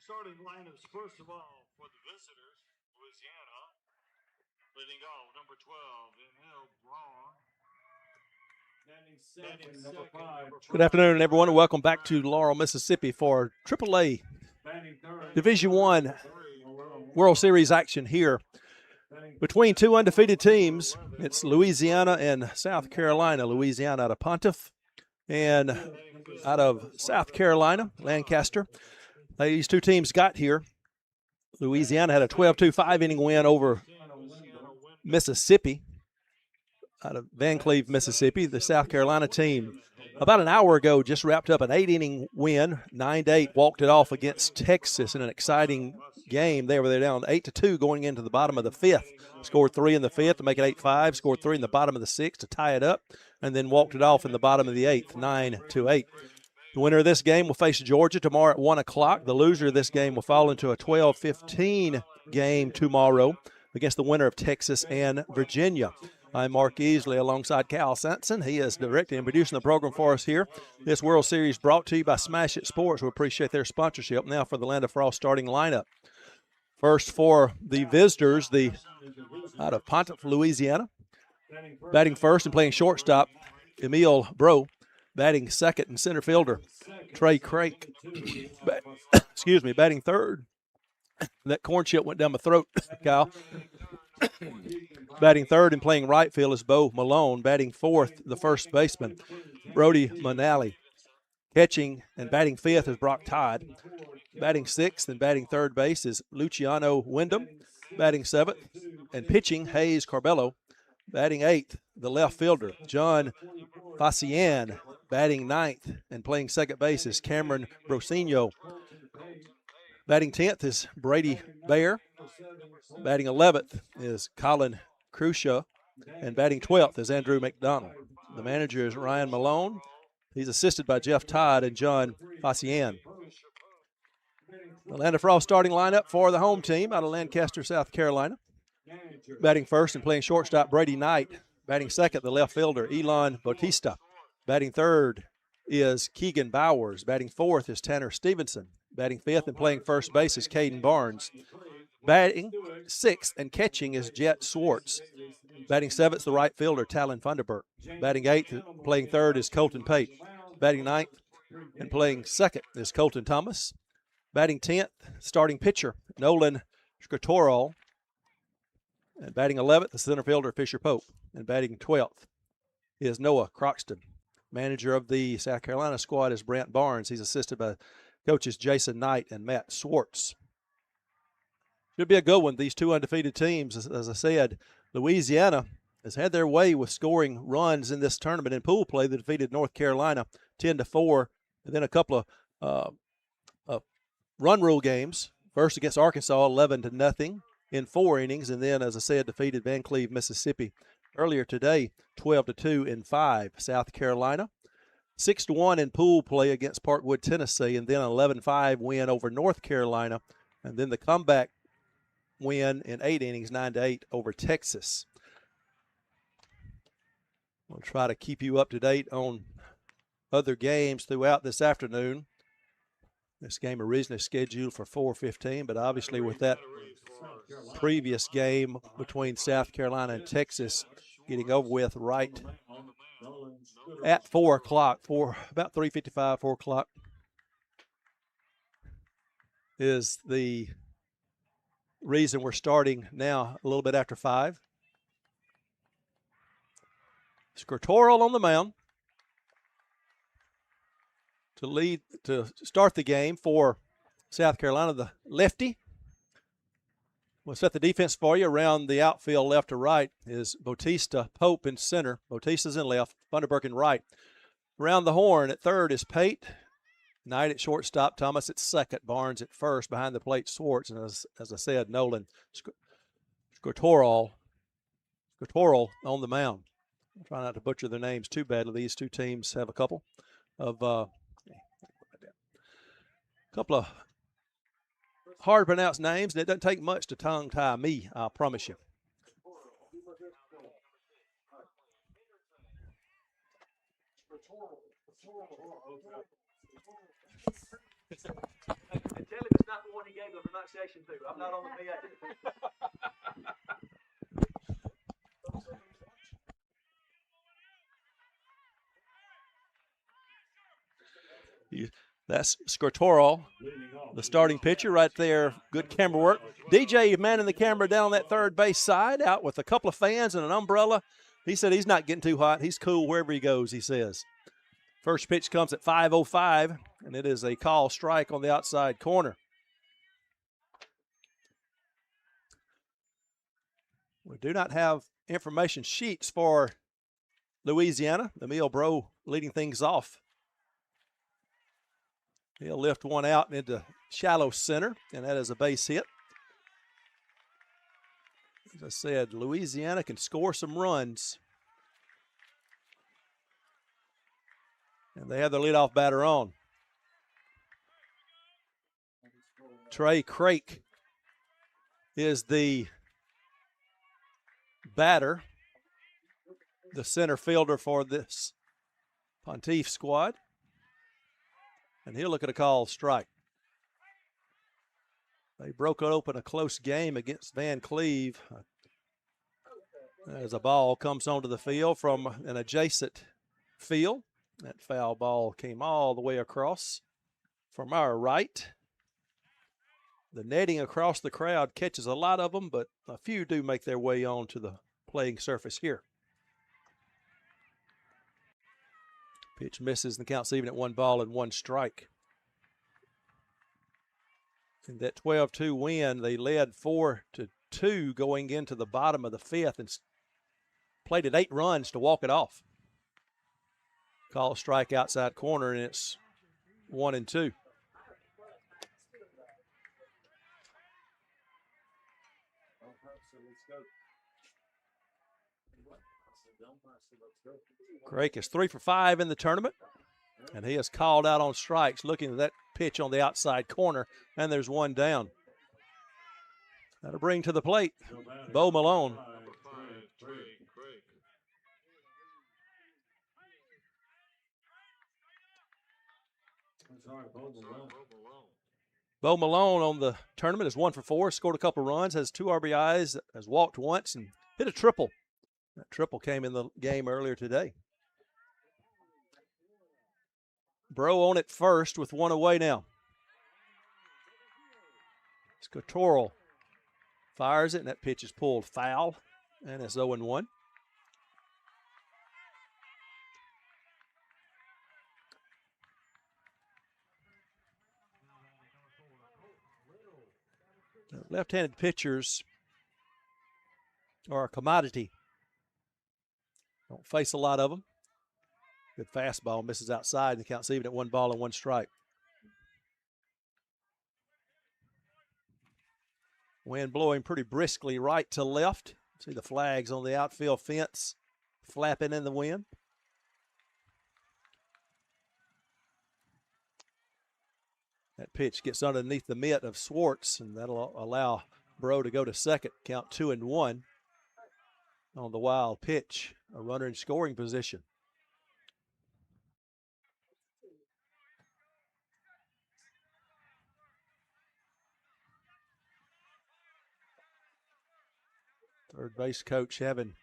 Starting lineups, first of all, for the visitors, Louisiana, leading off, number 12, Inhale Braun. Good afternoon, everyone, and welcome back to Laurel, Mississippi for AAA Division I World Series action here between two undefeated teams. It's Louisiana and South Carolina. Louisiana out of Pontiff and out of South Carolina, Lancaster. These two teams got here. Louisiana had a 12-2 5-inning win over Mississippi out of Van Cleve, Mississippi. The South Carolina team about an hour ago just wrapped up an 8-inning win, 9-8, walked it off against Texas in an exciting game. They were down 8-2 going into the bottom of the fifth. Scored 3 in the fifth to make it 8-5, scored 3 in the bottom of the sixth to tie it up, and then walked it off in the bottom of the eighth, 9-8. The winner of this game will face Georgia tomorrow at 1 o'clock. The loser of this game will fall into a 12-15 game tomorrow against the winner of Texas and Virginia. I'm Mark Easley alongside Cal Sampson. He is directing and producing the program for us here. This World Series brought to you by Smash It Sports. We appreciate their sponsorship. Now for the Land of Frost starting lineup. First for the visitors, out of Pontiff, Louisiana. Batting first and playing shortstop, Emil Bro. Batting second and center fielder, Trey Crake. Batting third. That corn chip went down my throat, Kyle. Batting third and playing right field is Bo Malone. Batting fourth, the first baseman, Brody Manali. Catching and batting fifth is Brock Todd. Batting sixth and batting third base is Luciano Wyndham. Batting seventh and pitching, Hayes Carbello. Batting eighth, the left fielder, John Facian. Batting ninth and playing second base is Cameron Brosino. Batting 10th is Brady Bear. Batting 11th is Colin Crucia. And batting 12th is Andrew McDonald. The manager is Ryan Malone. He's assisted by Jeff Todd and John Facian. The Land of Frost starting lineup for the home team out of Lancaster, South Carolina. Batting first and playing shortstop, Brady Knight. Batting second, the left fielder, Elon Bautista. Batting third is Keegan Bowers. Batting fourth is Tanner Stevenson. Batting fifth and playing first base is Caden Barnes. Batting sixth and catching is Jet Swartz. Batting seventh, the right fielder, Talon Funderburk. Batting eighth and playing third is Colton Pate. Batting ninth and playing second is Colton Thomas. Batting 10th, starting pitcher, Nolan Scritorol. And batting 11th, the center fielder, Fisher Pope. And batting 12th is Noah Croxton. Manager of the South Carolina squad is Brant Barnes. He's assisted by coaches Jason Knight and Matt Swartz. Should be a good one. These two undefeated teams, as I said, Louisiana has had their way with scoring runs in this tournament in pool play. They defeated North Carolina 10-4, and then a couple of run rule games. First against Arkansas, 11-0 in 4 innings, and then, as I said, defeated Van Cleve, Mississippi earlier today, 12-2 in 5. South Carolina, 6-1 in pool play against Parkwood, Tennessee, and then an 11-5 win over North Carolina, and then the comeback win in 8 innings, 9-8 over Texas. We'll try to keep you up to date on other games throughout this afternoon. This game originally scheduled for 4:15, but obviously with that previous game between South Carolina and Texas getting over with right at 4 o'clock, about 3:55, 4 o'clock, is the reason we're starting now a little bit after 5. Scritorol on the mound to start the game for South Carolina, the lefty. We'll set the defense for you. Around the outfield left to right is Bautista, Pope in center. Bautista's in left, Funderburk in right. Around the horn at third is Pate. Knight at shortstop, Thomas at second, Barnes at first, behind the plate Swartz, and as I said, Nolan Scritorol on the mound. I'll try not to butcher their names too badly. These two teams have a couple of hard to pronounce names, and it doesn't take much to tongue tie me, I promise you. And tell him it's not the one he gave the pronunciation to. I'm not on the PA. That's Scortoro, the starting pitcher right there. Good camera work. DJ manning the camera down on that third base side, out with a couple of fans and an umbrella. He said he's not getting too hot. He's cool wherever he goes, he says. First pitch comes at 5:05, and it is a call strike on the outside corner. We do not have information sheets for Louisiana. Emil Bro leading things off. He'll lift one out into shallow center, and that is a base hit. As I said, Louisiana can score some runs. And they have their leadoff batter on. Trey Crake is the batter, the center fielder for this Pontiff squad. And he'll look at a call strike. They broke open a close game against Van Cleve as a ball comes onto the field from an adjacent field. That foul ball came all the way across from our right. The netting across the crowd catches a lot of them, but a few do make their way onto the playing surface here. Pitch misses, and the count's even at 1-1 strike. In that 12-2 win, they led 4-2 going into the bottom of the fifth and played at 8 runs to walk it off. Call strike outside corner, and it's 1-2. Crake is 3 for 5 in the tournament, and he is called out on strikes looking at that pitch on the outside corner, and there's one down. That'll bring to the plate Bo Malone. Bo Malone on the tournament is 1 for 4, scored a couple runs, has 2 RBIs, has walked once, and hit a triple. That triple came in the game earlier today. Bro on it first with 1 away now. Scotoral fires it, and that pitch is pulled foul, and it's 0-1. Left-handed pitchers are a commodity. Don't face a lot of them. Good fastball, misses outside, and the count's even at 1-1 strike. Wind blowing pretty briskly right to left. See the flags on the outfield fence flapping in the wind. That pitch gets underneath the mitt of Swartz, and that'll allow Bro to go to second. Count 2-1 on the wild pitch. A runner in scoring position. Third base coach having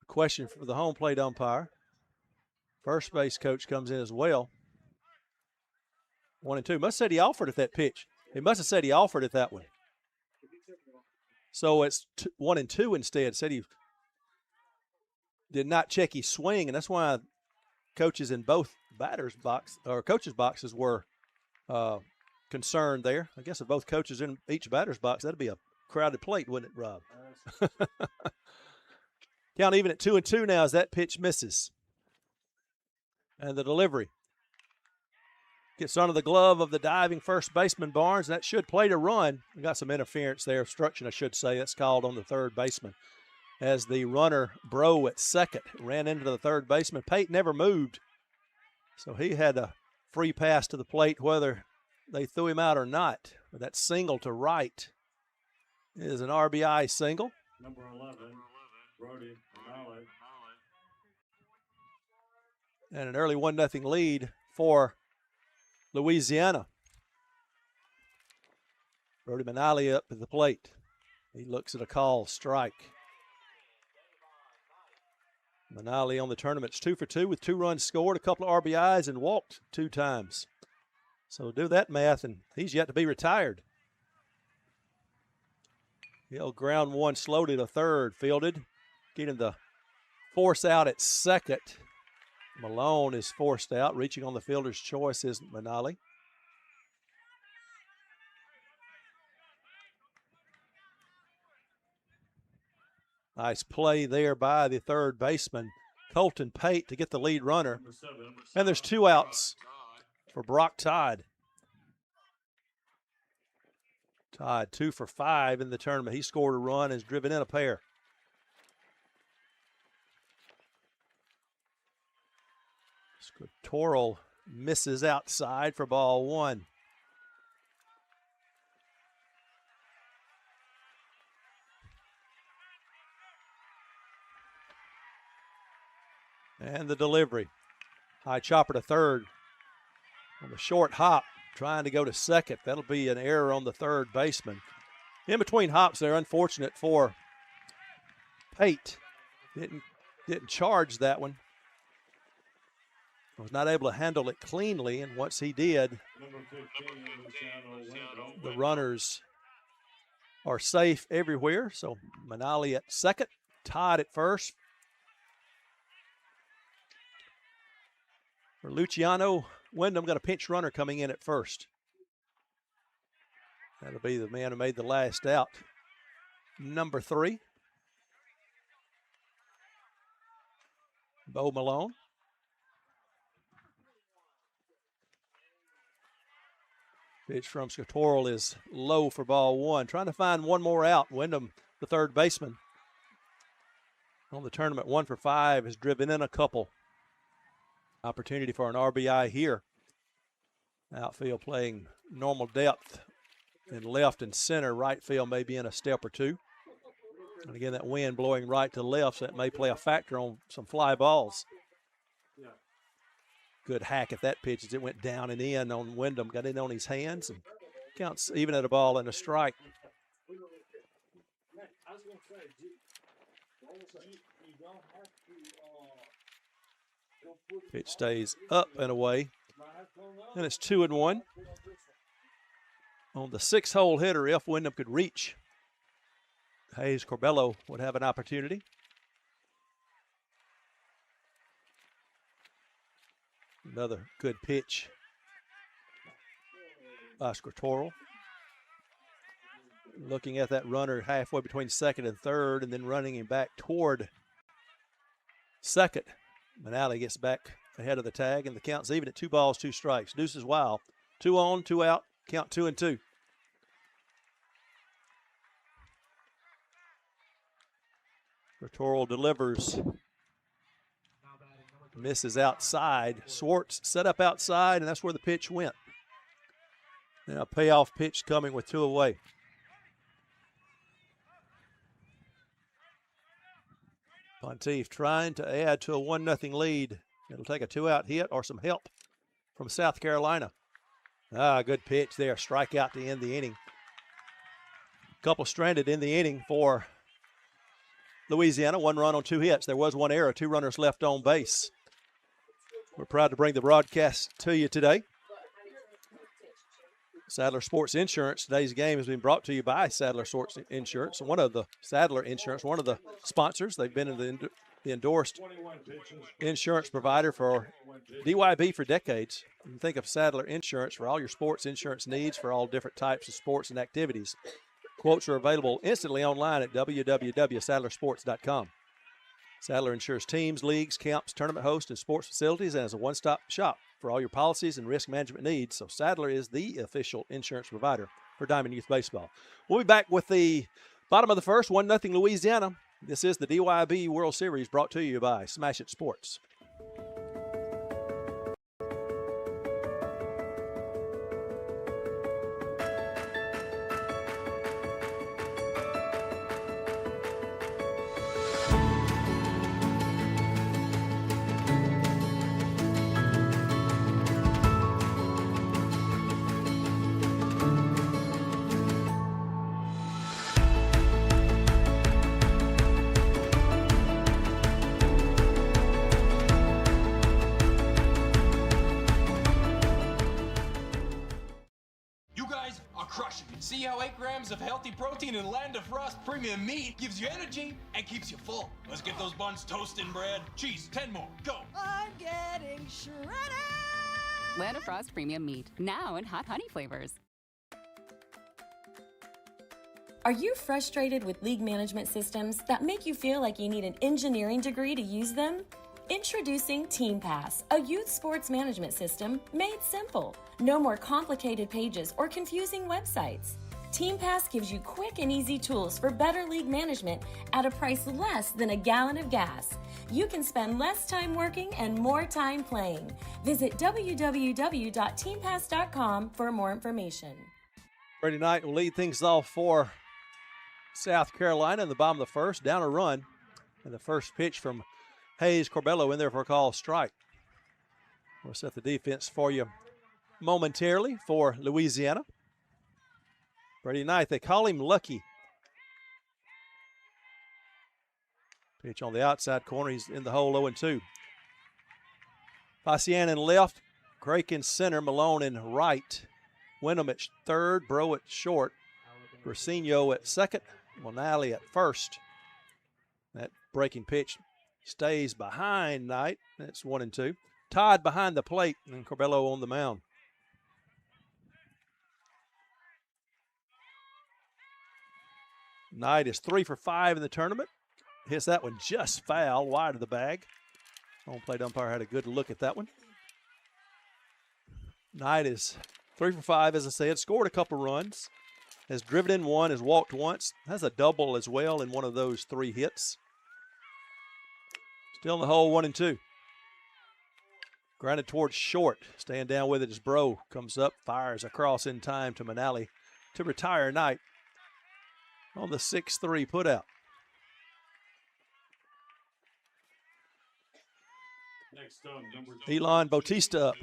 a question for the home plate umpire. First base coach comes in as well. 1-2. Must have said he offered at that pitch. He must have said he offered at that one. So it's 1-2 instead. Said he did not check his swing, and that's why coaches in both coaches' boxes were concerned there. I guess if both coaches in each batter's box, that'd be a crowded plate, wouldn't it, Rob? Count even at 2-2 now as that pitch misses. And the delivery gets under the glove of the diving first baseman Barnes. That should play to run. We got some interference there, obstruction I should say. That's called on the third baseman. As the runner, Bro, at second, ran into the third baseman. Pate never moved, so he had a free pass to the plate whether they threw him out or not. But that single to right is an RBI single. Number 11, Brody Manale. And an early 1-0 lead for Louisiana. Brody Manali up at the plate. He looks at a call, strike. Manali on the tournament's 2 for 2 with 2 runs scored, a couple of RBIs, and walked 2 times. So do that math, and he's yet to be retired. He'll ground one slowly to third, fielded. Getting the force out at second. Malone is forced out. Reaching on the fielder's choice is Manali. Nice play there by the third baseman, Colton Pate, to get the lead runner. And there's 2 outs for Brock Todd. Todd 2 for 5 in the tournament. He scored a run, has driven in a pair. Scriptoral misses outside for ball 1. And the delivery. High chopper to third. On the short hop, trying to go to second. That'll be an error on the third baseman. In between hops there, unfortunate for Pate. Didn't charge that one. Was not able to handle it cleanly, and once he did, the runners are safe everywhere. So Manali at second, Todd at first. For Luciano, Wyndham got a pinch runner coming in at first. That'll be the man who made the last out. Number 3. Bo Malone. Pitch from Scriptoral is low for ball 1. Trying to find one more out. Wyndham, the third baseman, on the tournament 1 for 5, has driven in a couple. Opportunity for an RBI here. Outfield playing normal depth in left and center. Right field may be in a step or 2. And again, that wind blowing right to left, so that may play a factor on some fly balls. Good hack at that pitch as it went down and in on Wyndham. Got in on his hands and counts even at a ball and a strike. Pitch stays up and away. And it's 2-1. On the 6-hole hitter, if Wyndham could reach, Hayes Corbello would have an opportunity. Another good pitch by Scriptoral. Looking at that runner halfway between second and third, and then running him back toward second. Manali gets back ahead of the tag, and the count's even at 2 balls, 2 strikes. Deuces wild. 2 on, 2 out. Count 2-2. Scriptoral delivers. Misses outside. Swartz set up outside, and that's where the pitch went. Now a payoff pitch coming with 2 away. Ponteef trying to add to a 1-0 lead. It'll take a 2-out hit or some help from South Carolina. Good pitch there. Strikeout to end the inning. Couple stranded in the inning for Louisiana. 1 run on 2 hits. There was 1 error. 2 runners left on base. We're proud to bring the broadcast to you today. Sadler Sports Insurance. Today's game has been brought to you by Sadler Sports Insurance, one of the Sadler Insurance, one of the sponsors. They've been in the endorsed insurance provider for DYB for decades. You can think of Sadler Insurance for all your sports insurance needs for all different types of sports and activities. Quotes are available instantly online at www.sadlersports.com. Sadler insures teams, leagues, camps, tournament hosts, and sports facilities, and is a one-stop shop for all your policies and risk management needs. So Sadler is the official insurance provider for Diamond Youth Baseball. We'll be back with the bottom of the first, 1-0 Louisiana. This is the DYB World Series brought to you by Smash It Sports. grams of healthy protein in Land of Frost premium meat gives you energy and keeps you full. Let's get those buns toasting, bread. Cheese, 10 more. Go. I'm getting shredded. Land of Frost premium meat, now in hot honey flavors. Are you frustrated with league management systems that make you feel like you need an engineering degree to use them? Introducing TeamPass, a youth sports management system made simple. No more complicated pages or confusing websites. TeamPass gives you quick and easy tools for better league management at a price less than a gallon of gas. You can spend less time working and more time playing. Visit www.teampass.com for more information. Brady Knight will lead things off for South Carolina in the bottom of the first. Down a run. And the first pitch from Hayes Corbello in there for a call strike. We'll set the defense for you momentarily for Louisiana. Brady Knight, they call him Lucky. Pitch on the outside corner. He's in the hole 0-2. Passian in left. Crake in center. Malone in right. Wyndham at third. Bro at short. Brasinho at second. Monali at first. That breaking pitch stays behind Knight. That's 1-2. Todd behind the plate and Corbello on the mound. Knight is 3 for 5 in the tournament. Hits that one just foul, wide of the bag. Home plate umpire had a good look at that one. Knight is 3 for 5, as I said. Scored a couple runs. Has driven in one, has walked once. Has a double as well in one of those 3 hits. Still in the hole, 1-2. Grounded towards short. Staying down with it as Bro comes up, fires across in time to Manali to retire Knight on the 6-3 putout. Next up, number Elon Bautista up.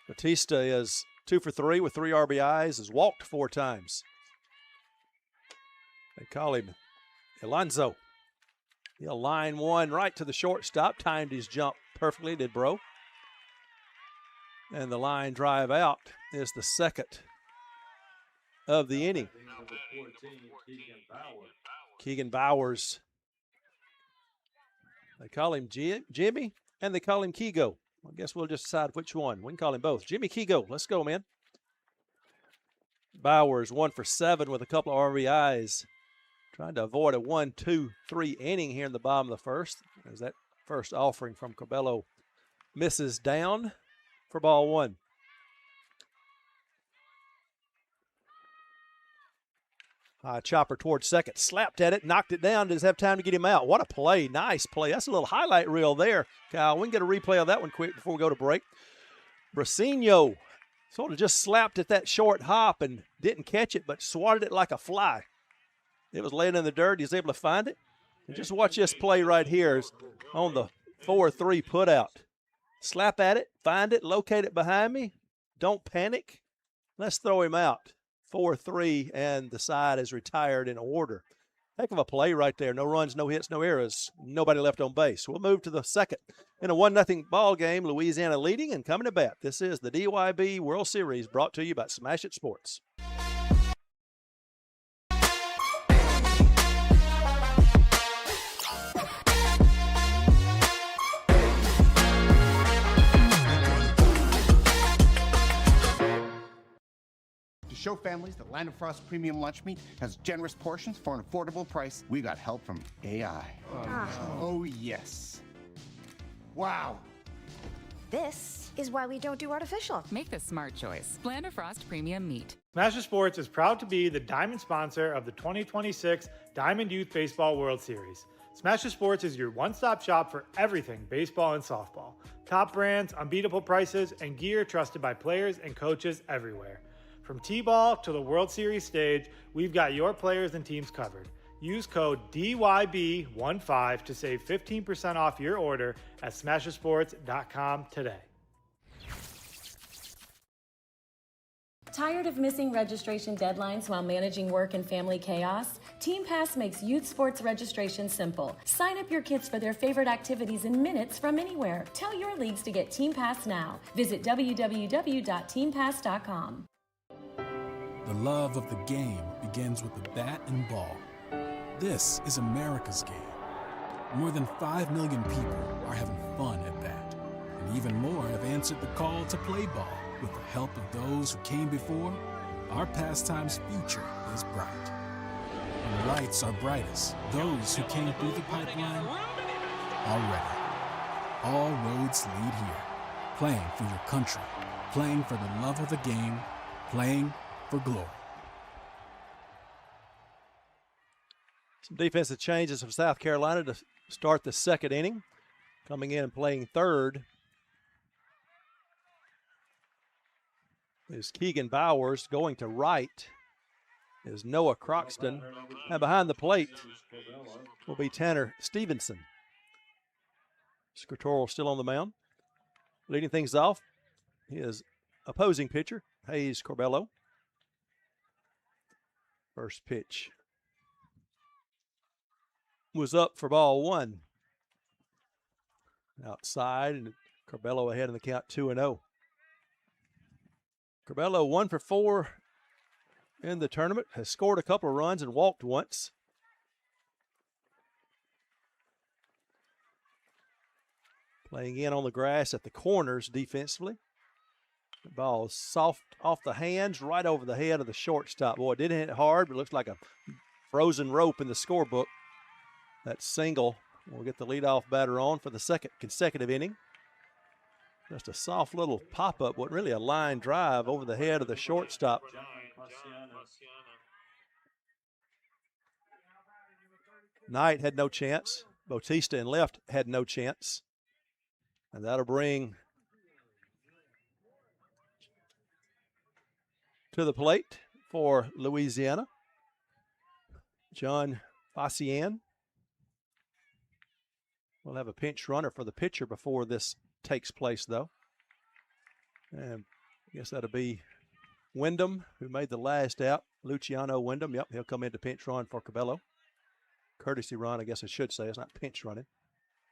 Bautista is 2 for 3 with 3 RBIs, has walked 4 times. They call him Alonzo. He'll line one right to the shortstop. Timed his jump perfectly, did Bro. And the line drive out is the second of the inning. Keegan Bowers. They call him Jimmy and they call him Kigo. I guess we'll just decide which one. We can call him both. Jimmy Kigo. Let's go, man. Bowers 1 for 7 with a couple of RBIs. Trying to avoid a 1-2-3 inning here in the bottom of the first. As that first offering from Corbello misses down for ball 1. High chopper towards second. Slapped at it, knocked it down. Does have time to get him out. What a play. Nice play. That's a little highlight reel there, Kyle. We can get a replay of that one quick before we go to break. Brasinho sort of just slapped at that short hop and didn't catch it, but swatted it like a fly. It was laying in the dirt. He was able to find it. And just watch this play right here on the 4-3 putout. Slap at it, find it, locate it behind me. Don't panic. Let's throw him out. 4-3, and the side is retired in order. Heck of a play right there. No runs, no hits, no errors. Nobody left on base. We'll move to the second in a 1-0 ball game. Louisiana leading and coming to bat. This is the DYB World Series brought to you by Smash It Sports. Show families that Land of Frost Premium Lunch Meat has generous portions for an affordable price. We got help from AI. Oh, yes. Wow. This is why we don't do artificial. Make the smart choice. Land of Frost premium meat. Smash It Sports is proud to be the diamond sponsor of the 2026 Diamond Youth Baseball World Series. Smash It Sports is your one-stop shop for everything baseball and softball. Top brands, unbeatable prices, and gear trusted by players and coaches everywhere. From T-ball to the World Series stage, we've got your players and teams covered. Use code DYB15 to save 15% off your order at SmashItSports.com today. Tired of missing registration deadlines while managing work and family chaos? Team Pass makes youth sports registration simple. Sign up your kids for their favorite activities in minutes from anywhere. Tell your leagues to get Team Pass now. Visit www.teampass.com. The love of the game begins with the bat and ball. This is America's game. More than 5 million people are having fun at bat, and even more have answered the call to play ball. With the help of those who came before, our pastime's future is bright. When the lights are brightest, those who came through the pipeline are ready. All roads lead here. Playing for your country, playing for the love of the game, playing for glory. Some defensive changes from South Carolina to start the second inning. Coming in and playing third is Keegan Bowers. Going to right is Noah Croxton. And behind the plate will be Tanner Stevenson. Scritorel still on the mound. Leading things off, his opposing pitcher, Hayes Corbello. First pitch was up for ball one. Outside, and Corbello ahead in the count 2-0. Corbello 1 for 4 in the tournament, has scored a couple of runs and walked once. Playing in on the grass at the corners defensively. The ball is soft off the hands, right over the head of the shortstop. Boy, it didn't hit hard, but it looks like a frozen rope in the scorebook. That single will get the leadoff batter on for the second consecutive inning. Just a soft little pop-up, wasn't really a line drive over the head of the shortstop. Knight had no chance. Bautista in left had no chance. And that'll bring to the plate for Louisiana, John Facian. We'll have a pinch runner for the pitcher before this takes place, though. And I guess that'll be Wyndham, who made the last out. Luciano Wyndham, yep, he'll come in to pinch run for Corbello. Courtesy run, I guess I should say. It's not pinch running.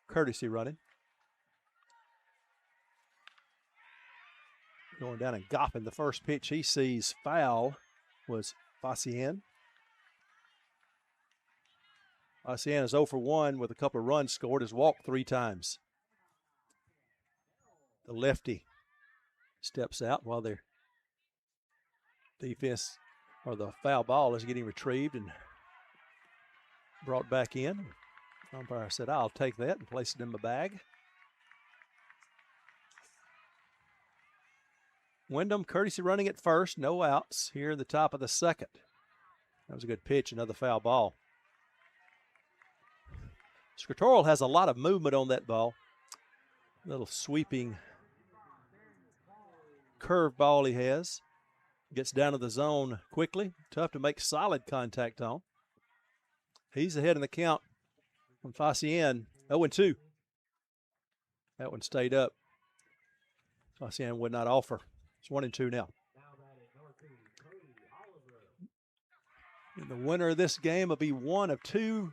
Courtesy running. Going down and gopping the first pitch he sees foul was Facian. Facian is 0 for 1 with a couple of runs scored, has walked 3 times. The lefty steps out while their defense, or the foul ball, is getting retrieved and brought back in. The umpire said, I'll take that, and place it in my bag. Wyndham courtesy running at first, no outs here in the top of the second. That was a good pitch, another foul ball. Scritorel has a lot of movement on that ball. Little sweeping curve ball he has. Gets down to the zone quickly. Tough to make solid contact on. He's ahead in the count on Facian. 0-2. That one stayed up. Facian would not offer. It's 1-2 now. And the winner of this game will be one of 2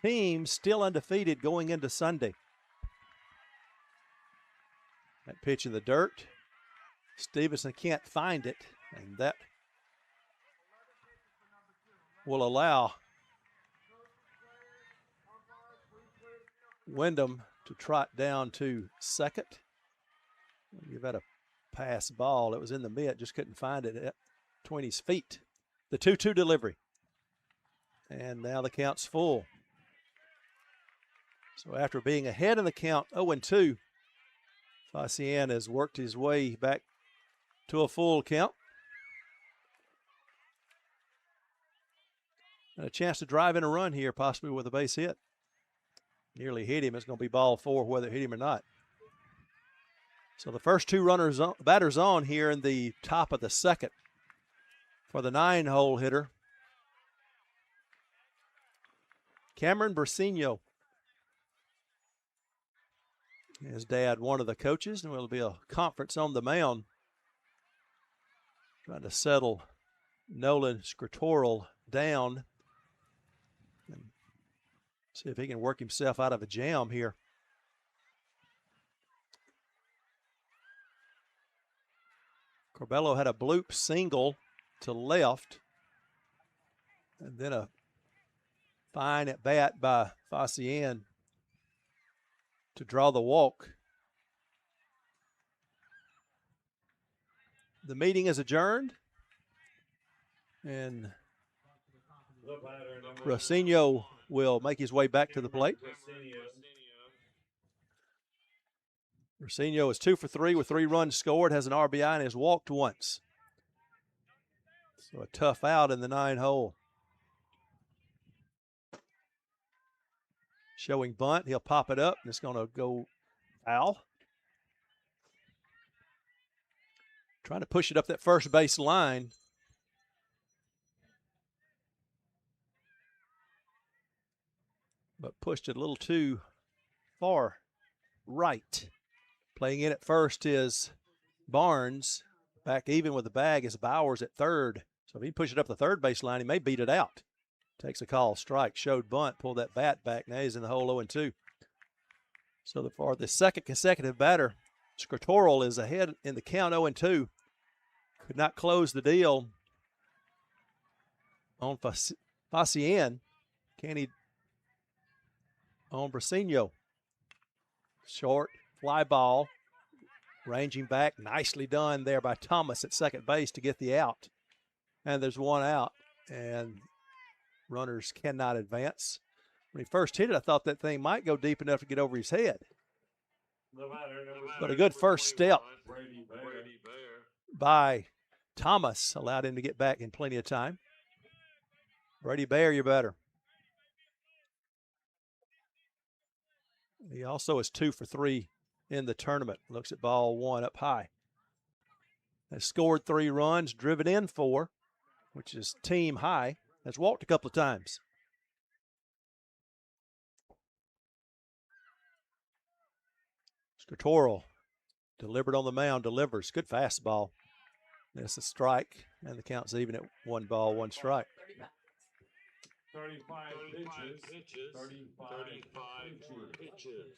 teams still undefeated going into Sunday. That pitch in the dirt. Stevenson can't find it, and that will allow Wyndham to trot down to second. Give that a pass ball. It was in the mitt, just couldn't find it at 20's feet. The 2-2 delivery. And now the count's full. So after being ahead in the count 0-2, Facian has worked his way back to a full count. And a chance to drive in a run here, possibly with a base hit. Nearly hit him. It's going to be ball 4, whether it hit him or not. So the first 2 batters on here in the top of the second for the 9-hole hitter, Cameron Brasino. His dad, one of the coaches, and it'll be a conference on the mound Trying to settle Nolan Scritoral down and see if he can work himself out of a jam here. Corbello had a bloop single to left, and then a fine at bat by Facian to draw the walk. The meeting is adjourned, and Rocinho will make his way back to the plate. Rocinho is 2 for 3 with 3 runs scored, has an RBI, and has walked once. So a tough out in the 9 hole. Showing bunt, he'll pop it up, and it's going to go foul. Trying to push it up that first base line. But pushed it a little too far right. Playing in at first is Barnes. Back even with the bag is Bowers at third. So if he pushes it up the third base line, he may beat it out. Takes a call, strike, showed bunt, pulled that bat back. Now he's in the hole 0-2. So for the second consecutive batter, Scritoral is ahead in the count 0-2. Could not close the deal on Facian. Can he on Brasinho? Short fly ball, ranging back, nicely done there by Thomas at second base to get the out. And there's one out, and runners cannot advance. When he first hit it, I thought that thing might go deep enough to get over his head. But a good first step by Thomas allowed him to get back in plenty of time. Brady Bear, you're better. He also is 2 for 3 in the tournament. Looks at ball 1 up high. Has scored 3 runs, driven in 4, which is team high. Has walked a couple of times. Scritoral, delivered on the mound, delivers. Good fastball. That's a strike, and the count's even at 1 ball, 1 strike. 35 pitches. 35 pitches.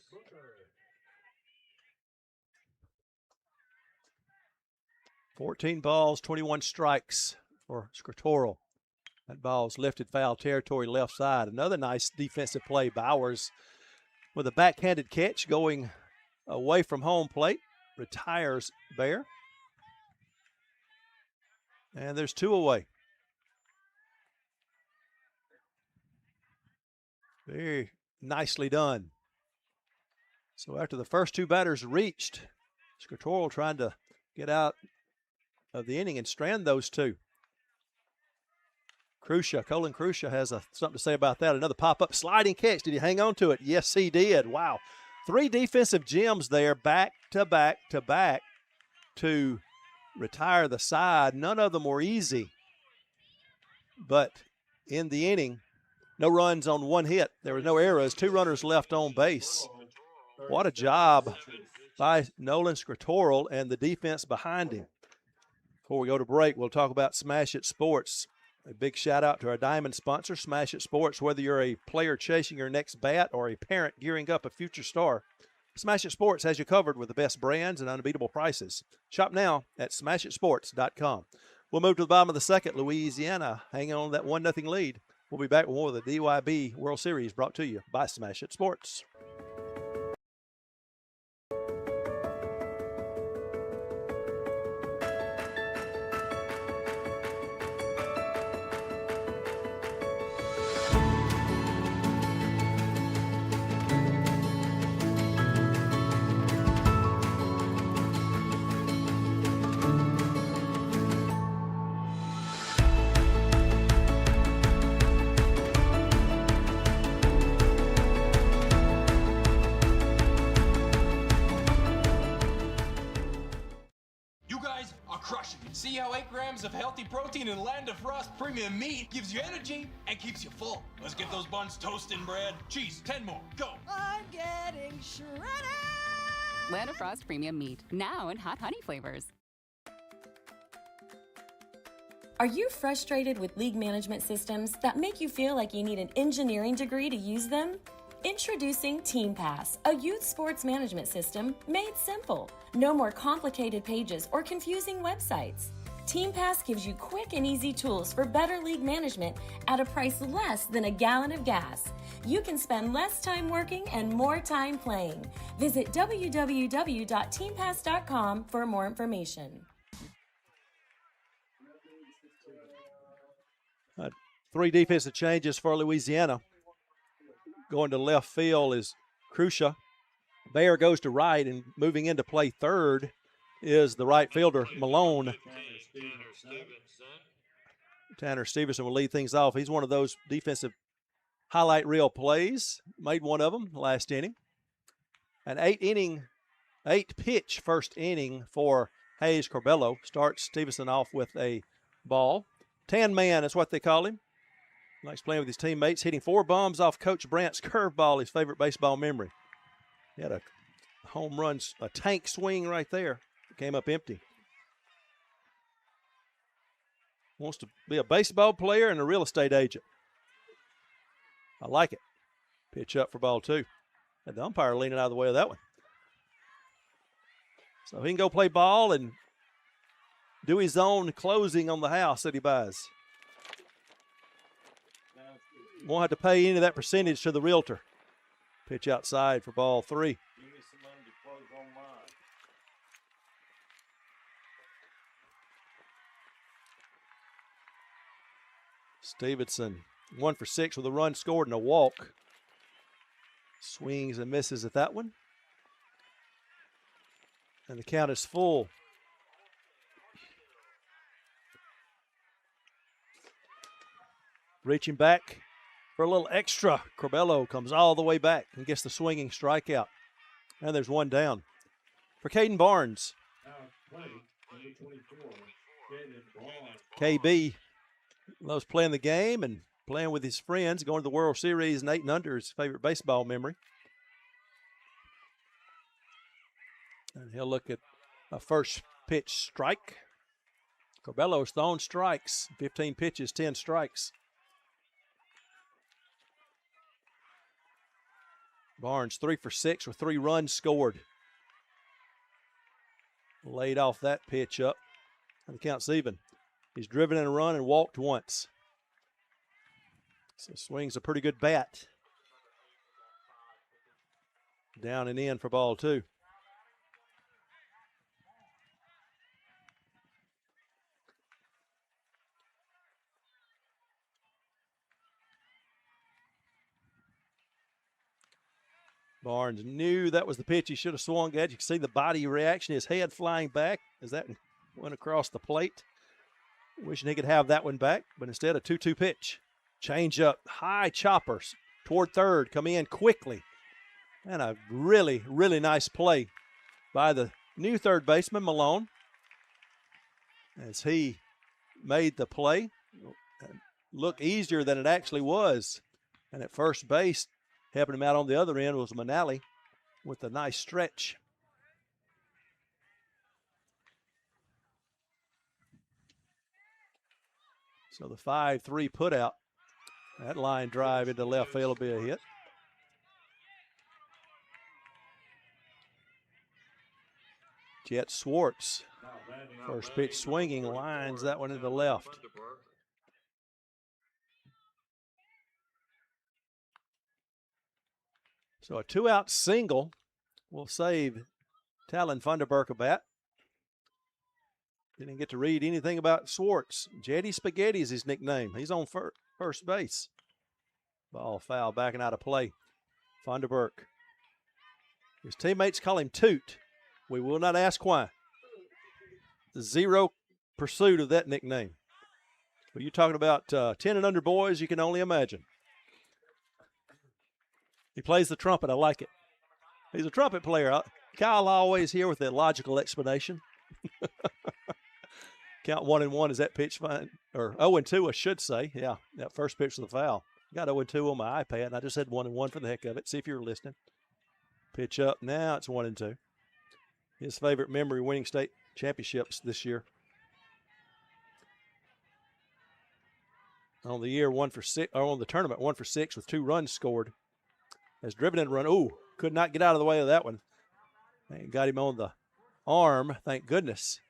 14 balls, 21 strikes for Scritoral. That ball's lifted foul territory left side. Another nice defensive play. Bowers with a backhanded catch going away from home plate. Retires Bear. And there's 2 away. Very nicely done. So after the first 2 batters reached, Scritoral trying to get out of the inning and strand those 2. Colin Crucia has something to say about that. Another pop-up sliding catch. Did he hang on to it? Yes, he did. Wow. 3 defensive gems there, back to back to back to retire the side. None of them were easy. But in the inning, no runs on 1 hit. There were no errors. 2 runners left on base. What a job by Nolan Scritoral and the defense behind him. Before we go to break, we'll talk about Smash It Sports. A big shout out to our diamond sponsor, Smash It Sports. Whether you're a player chasing your next bat or a parent gearing up a future star, Smash It Sports has you covered with the best brands and unbeatable prices. Shop now at smashitsports.com. We'll move to the bottom of the second. Louisiana hanging on that 1-0 lead. We'll be back with more of the DYB World Series brought to you by Smash It Sports. See how 8 grams of healthy protein in Land of Frost premium meat gives you energy and keeps you full. Let's get those buns toasting, bread. Cheese, 10 more, go. I'm getting shredded. Land of Frost premium meat, now in hot honey flavors. Are you frustrated with league management systems that make you feel like you need an engineering degree to use them? Introducing TeamPass, a youth sports management system made simple. No more complicated pages or confusing websites. TeamPass gives you quick and easy tools for better league management at a price less than a gallon of gas. You can spend less time working and more time playing. Visit www.teampass.com for more information. 3 defensive changes for Louisiana. Going to left field is Crucia. Bayer goes to right, and moving in to play third is the right fielder, Malone. Tanner Stevenson will lead things off. He's one of those defensive highlight reel plays. Made one of them last inning. An 8-pitch first inning for Hayes Corbello. Starts Stevenson off with a ball. Tan Man is what they call him. Likes playing with his teammates, hitting 4 bombs off Coach Brandt's curveball, his favorite baseball memory. He had a home run, a tank swing right there. Came up empty. Wants to be a baseball player and a real estate agent. I like it. Pitch up for ball 2. And the umpire leaning out of the way of that one. So he can go play ball and do his own closing on the house that he buys. Won't have to pay any of that percentage to the realtor. Pitch outside for ball 3. Stevenson, 1 for 6 with a run scored and a walk. Swings and misses at that one. And the count is full. Reaching back for a little extra. Corbello comes all the way back and gets the swinging strikeout. And there's one down for Caden Barnes. KB loves playing the game and playing with his friends, going to the World Series and 8 and under, his favorite baseball memory. And he'll look at a first pitch strike. Corbello's thrown strikes, 15 pitches, 10 strikes. Barnes 3 for 6 with 3 runs scored. Laid off that pitch up, and the count's even. He's driven in a run and walked once. So swings a pretty good bat. Down and in for ball 2. Barnes knew that was the pitch he should have swung at. You can see the body reaction, his head flying back as that went across the plate. Wishing he could have that one back, but instead a 2-2 pitch. Change up, high choppers toward third, come in quickly. And a really, really nice play by the new third baseman, Malone, as he made the play look easier than it actually was. And at first base, helping him out on the other end was Manali with a nice stretch. So the 5-3 put out. That line drive into left field will be a hit. Jet Swartz, first pitch swinging, lines that one into left. So a 2-out single will save Talon Funderburk a bat. Didn't get to read anything about Swartz. Jetty Spaghetti is his nickname. He's on first base. Ball foul, backing out of play. Funderburk. His teammates call him Toot. We will not ask why. Zero pursuit of that nickname. But you're talking about 10 and under boys, you can only imagine. He plays the trumpet. I like it. He's a trumpet player. Kyle always here with the logical explanation. Count 1-1. Is that pitch fine? Or 0-2, I should say. Yeah, that first pitch was the foul. Got 0-2 on my iPad, and I just said 1-1 for the heck of it. See if you're listening. Pitch up. Now it's 1-2. His favorite memory, winning state championships this year. on the year, 1 for 6, or on the tournament, 1 for 6 with 2 runs scored. Has driven in a run. Ooh, could not get out of the way of that one. And got him on the arm, thank goodness.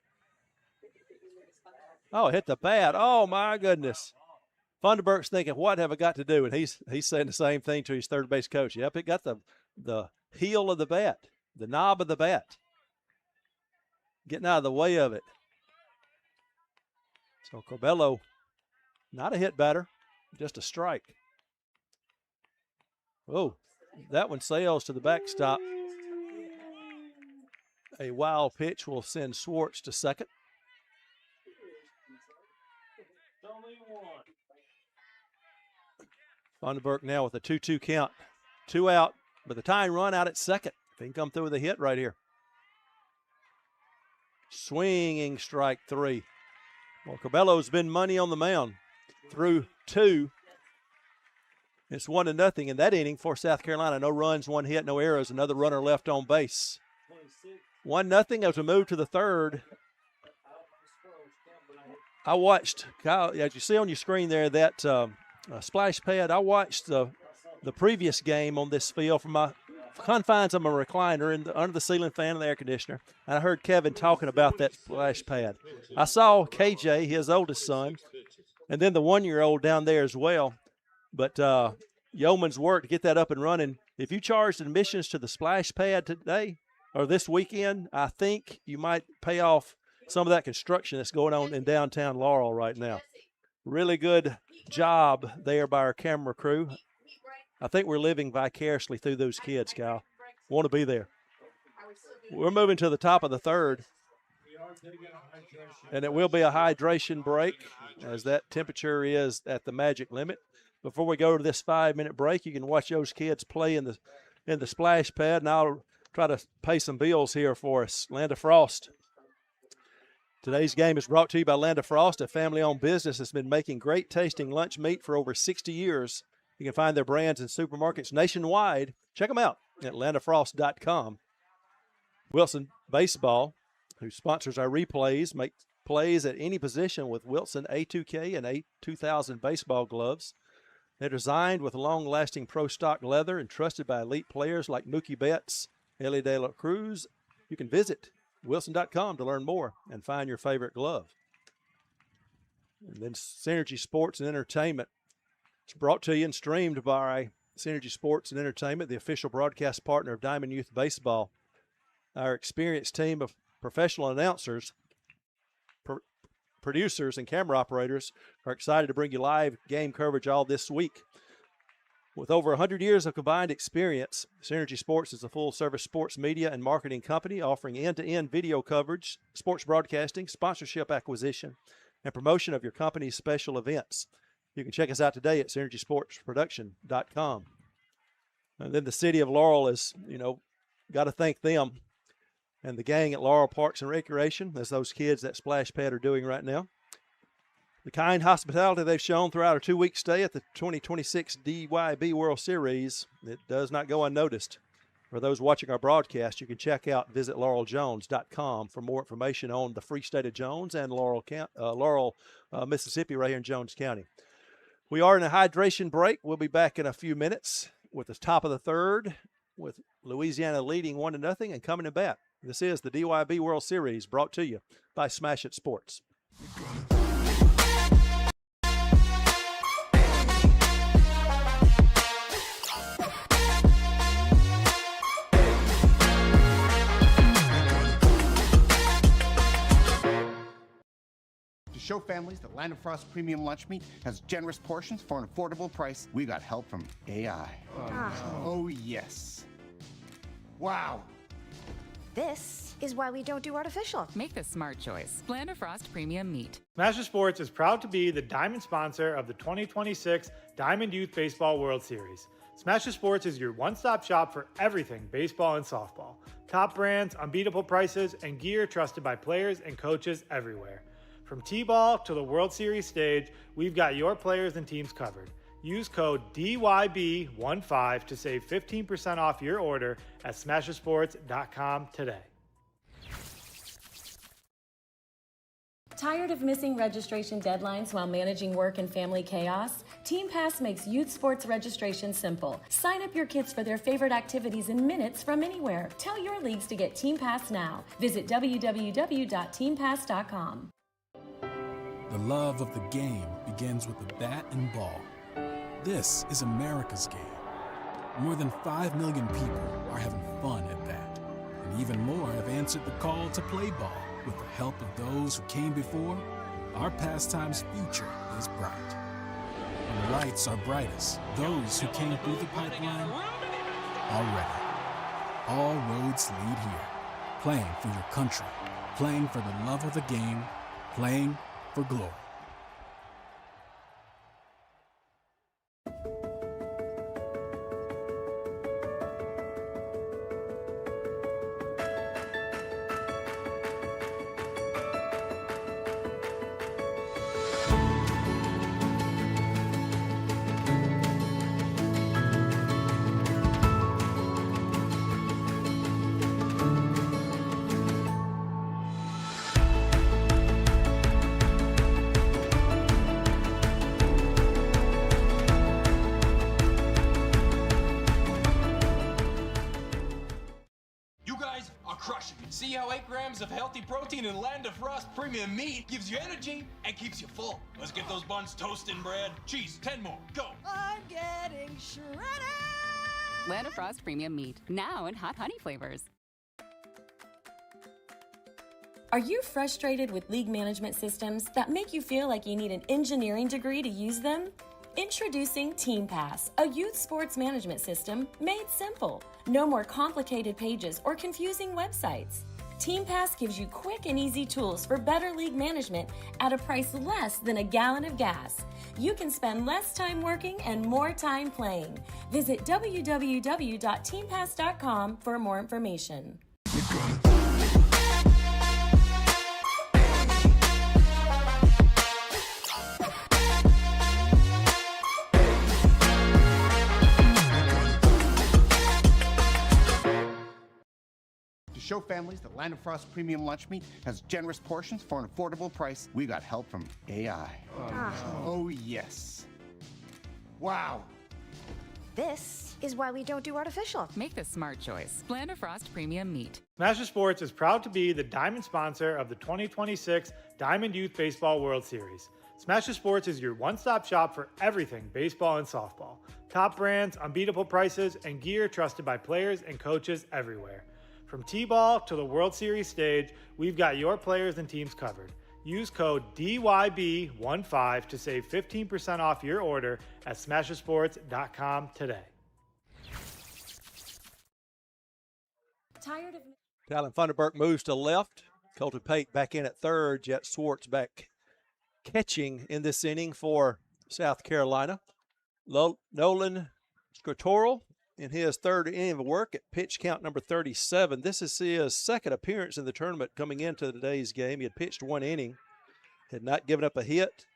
Oh, hit the bat. Oh, my goodness. Funderburk's thinking, what have I got to do? And he's saying the same thing to his third base coach. Yep, it got the heel of the bat, the knob of the bat. Getting out of the way of it. So Corbello, not a hit batter, just a strike. Oh, that one sails to the backstop. A wild pitch will send Schwartz to second. Funderburk now with a 2-2 count. 2 out, but the tying run out at second. If he can come through with a hit right here. Swinging strike 3. Well, Corbello's been money on the mound through 2. It's 1-0 in that inning for South Carolina. No runs, 1 hit, no errors. Another runner left on base. 1-0 as we move to the third. I watched, Kyle, as you see on your screen there, that splash pad. I watched the previous game on this field from my confines of my recliner under the ceiling fan and the air conditioner. And I heard Kevin talking about that splash pad. I saw KJ, his oldest son, and then the 1-year-old down there as well. But yeoman's work to get that up and running. If you charged admissions to the splash pad today or this weekend, I think you might pay off some of that construction that's going on in downtown Laurel right now. Really good job there by our camera crew. I think we're living vicariously through those kids, Kyle. Want to be there. We're moving to the top of the third. And it will be a hydration break as that temperature is at the magic limit. Before we go to this 5-minute break, you can watch those kids play in the splash pad, and I'll try to pay some bills here for us. Land of Frost. Today's game is brought to you by Land of Frost, a family-owned business that's been making great-tasting lunch meat for over 60 years. You can find their brands in supermarkets nationwide. Check them out at landofrost.com. Wilson Baseball, who sponsors our replays, make plays at any position with Wilson A2K and A2000 baseball gloves. They're designed with long-lasting pro stock leather and trusted by elite players like Mookie Betts, Ellie De La Cruz. You can visit wilson.com to learn more and find your favorite glove. And then Synergy Sports and Entertainment. It's brought to you and streamed by Synergy Sports and Entertainment, the official broadcast partner of Diamond Youth Baseball. Our experienced team of professional announcers, producers, and camera operators are excited to bring you live game coverage all this week. With over 100 years of combined experience, Synergy Sports is a full-service sports media and marketing company offering end-to-end video coverage, sports broadcasting, sponsorship acquisition, and promotion of your company's special events. You can check us out today at synergysportsproduction.com. And then the city of Laurel is, got to thank them and the gang at Laurel Parks and Recreation, as those kids that splash pad are doing right now. The kind hospitality they've shown throughout our 2-week stay at the 2026 DYB World Series, it does not go unnoticed. For those watching our broadcast, you can check out visitlaureljjones.com for more information on the free state of Jones and Laurel, Mississippi, right here in Jones County. We are in a hydration break. We'll be back in a few minutes with the top of the third, with Louisiana leading 1-0 and coming to bat. This is the DYB World Series brought to you by Smash It Sports. Show families that Land of Frost Premium Lunch Meat has generous portions for an affordable price. We got help from AI. Oh, yes. Wow. This is why we don't do artificial. Make the smart choice. Land of Frost Premium Meat. Smash Sports is proud to be the diamond sponsor of the 2026 Diamond Youth Baseball World Series. Smash Sports is your one-stop shop for everything baseball and softball. Top brands, unbeatable prices, and gear trusted by players and coaches everywhere. From T-ball to the World Series stage, we've got your players and teams covered. Use code DYB15 to save 15% off your order at smashersports.com today. Tired of missing registration deadlines while managing work and family chaos? Team Pass makes youth sports registration simple. Sign up your kids for their favorite activities in minutes from anywhere. Tell your leagues to get Team Pass now. Visit www.teampass.com. The love of the game begins with the bat and ball. This is America's game. More than 5 million people are having fun at bat, and even more have answered the call to play ball. With the help of those who came before, our pastime's future is bright. When the lights are brightest, those who came through the pipeline are ready. All roads lead here. Playing for your country, playing for the love of the game, playing for glory. See how 8 grams of healthy protein in Land of Frost premium meat gives you energy and keeps you full. Let's get those buns toasting, bread. Cheese, 10 more, go. I'm getting shredded. Land of Frost premium meat, now in hot honey flavors. Are you frustrated with league management systems that make you feel like you need an engineering degree to use them? Introducing Team Pass, a youth sports management system made simple. No more complicated pages or confusing websites. Team Pass gives you quick and easy tools for better league management at a price less than a gallon of gas. You can spend less time working and more time playing. Visit www.teampass.com for more information. Show families that Land of Frost Premium Lunch Meat has generous portions for an affordable price. We got help from AI. Oh, yes. Wow. This is why we don't do artificial. Make the smart choice. Land of Frost premium meat. Smasher Sports is proud to be the diamond sponsor of the 2026 Diamond Youth Baseball World Series. Smasher Sports is your one-stop shop for everything baseball and softball. Top brands, unbeatable prices, and gear trusted by players and coaches everywhere. From T-ball to the World Series stage, we've got your players and teams covered. Use code DYB15 to save 15% off your order at smashersports.com today. Tired of Talon Funderburk moves to left. Colton Pate back in at third. Jet Swartz back catching in this inning for South Carolina. Nolan Scritoral in his third inning of work at pitch count number 37. This is his second appearance in the tournament coming into today's game. He had pitched one inning, had not given up a hit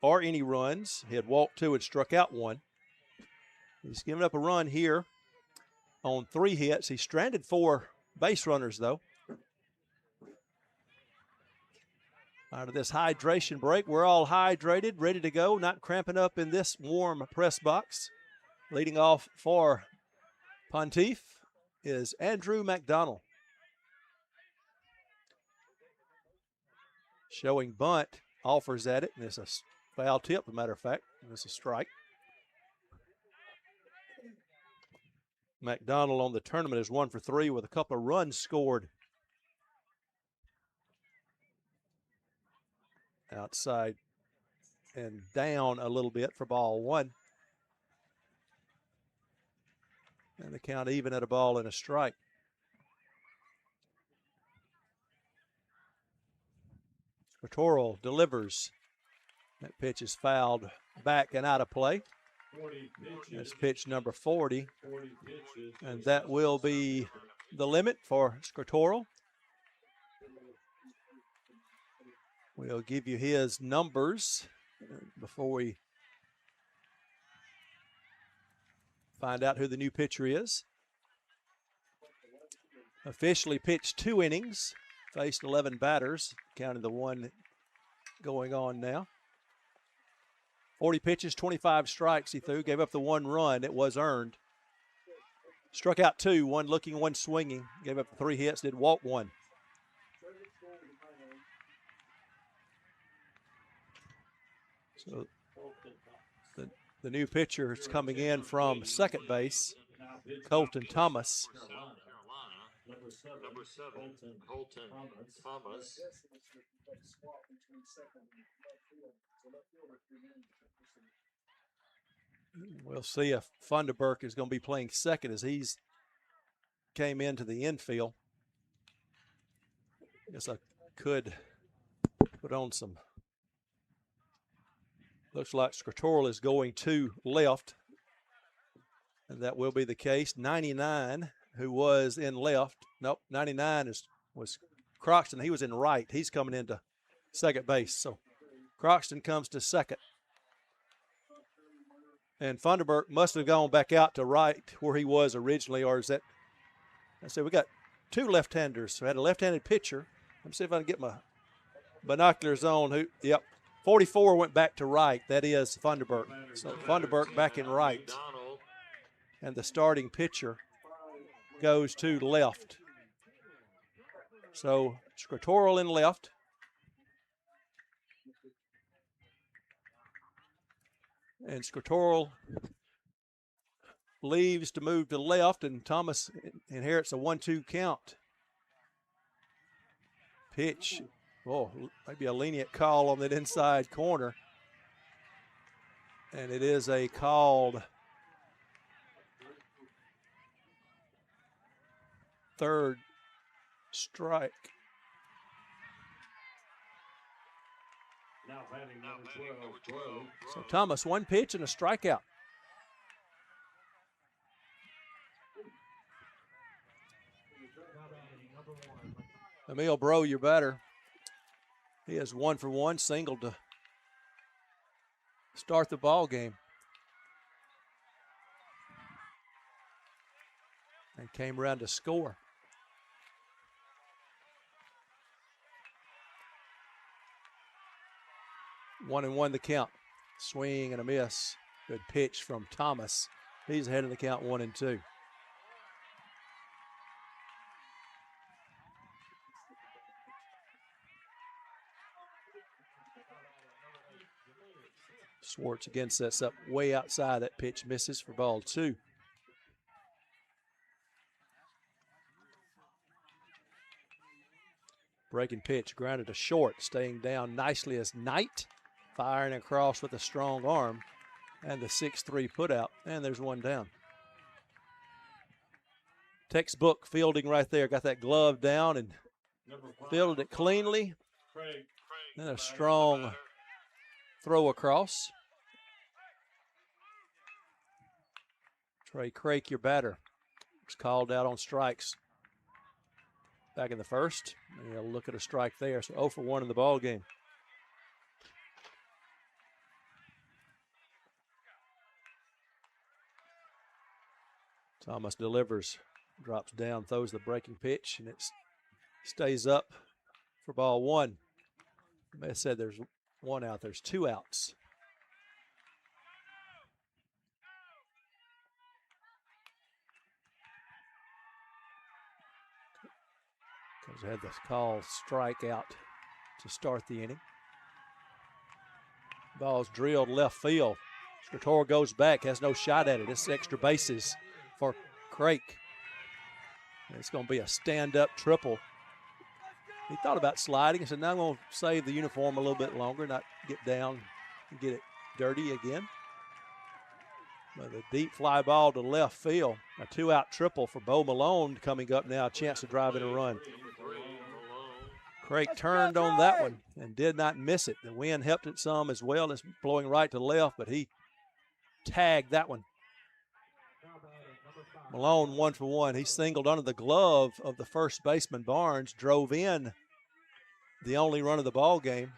or any runs. He had walked 2 and struck out 1. He's given up a run here on 3 hits. He stranded 4 base runners, though. Out of this hydration break, we're all hydrated, ready to go, not cramping up in this warm press box. Leading off for Pontiff is Andrew McDonald. Showing bunt, offers at it, and it's a foul tip, as a matter of fact, and it's a strike. McDonald on the tournament is 1 for 3 with a couple of runs scored. Outside and down a little bit for ball 1. And the count even at a ball and a strike. Scritoral delivers. That pitch is fouled back and out of play. That's pitch number 40. And that will be the limit for Scritoral. We'll give you his numbers before we find out who the new pitcher is. Officially pitched 2 innings, faced 11 batters, counting the one going on now. 40 pitches, 25 strikes he threw, gave up the 1 run. It was earned. Struck out 2, 1 looking, 1 swinging. Gave up 3 hits, did walk 1. So the new pitcher is coming in from second base, Colton Thomas. Number 7, Colton Thomas. We'll see if Funderburk is going to be playing second as he's came into the infield. I guess I could put on some. Looks like Scritorel is going to left, and that will be the case. 99, who was in left. Nope, 99 was Croxton. He was in right. He's coming into second base. So Croxton comes to second. And Funderburk must have gone back out to right where he was originally, or is that? I said we got 2 left-handers. So I had a left-handed pitcher. Let me see if I can get my binoculars on. Yep, 44 went back to right. That is Funderburk. So Funderburk back in right. And the starting pitcher goes to left. So Scritorel in left. And Scritorel leaves to move to left, and Thomas inherits a 1-2 count. Pitch. Oh, maybe a lenient call on that inside corner. And it is a called third strike. Now batting number 12. So Thomas, 1 pitch and a strikeout. Emil Bro, your batter. He has 1 for 1, singled to start the ball game. And came around to score. One and one the count. Swing and a miss. Good pitch from Thomas. He's ahead of the count 1-2. Swartz again sets up way outside. That pitch misses for ball 2. Breaking pitch, grounded to short, staying down nicely as Knight, firing across with a strong arm, and the 6-3 putout, and there's 1 down. Textbook fielding right there, got that glove down and fielded it cleanly. Then a strong throw across. Trey Craik, your batter, was called out on strikes back in the first. And you'll look at a strike there. So 0 for 1 in the ball game. Thomas delivers, drops down, throws the breaking pitch, and it stays up for ball 1. I said there's 1 out. There's 2 outs. Because they had the call strike out to start the inning. Ball's drilled left field. Scritorel goes back, has no shot at it. It's extra bases for Craik. It's going to be a stand-up triple. He thought about sliding. He said, now I'm going to save the uniform a little bit longer, not get down and get it dirty again. But a deep fly ball to left field. A 2-out triple for Bo Malone coming up now. A chance to drive in a run. Craik turned on that one and did not miss it. The wind helped it some as well. It's blowing right to left, but he tagged that one. Malone 1 for 1. He singled under the glove of the first baseman Barnes, drove in the only run of the ball game.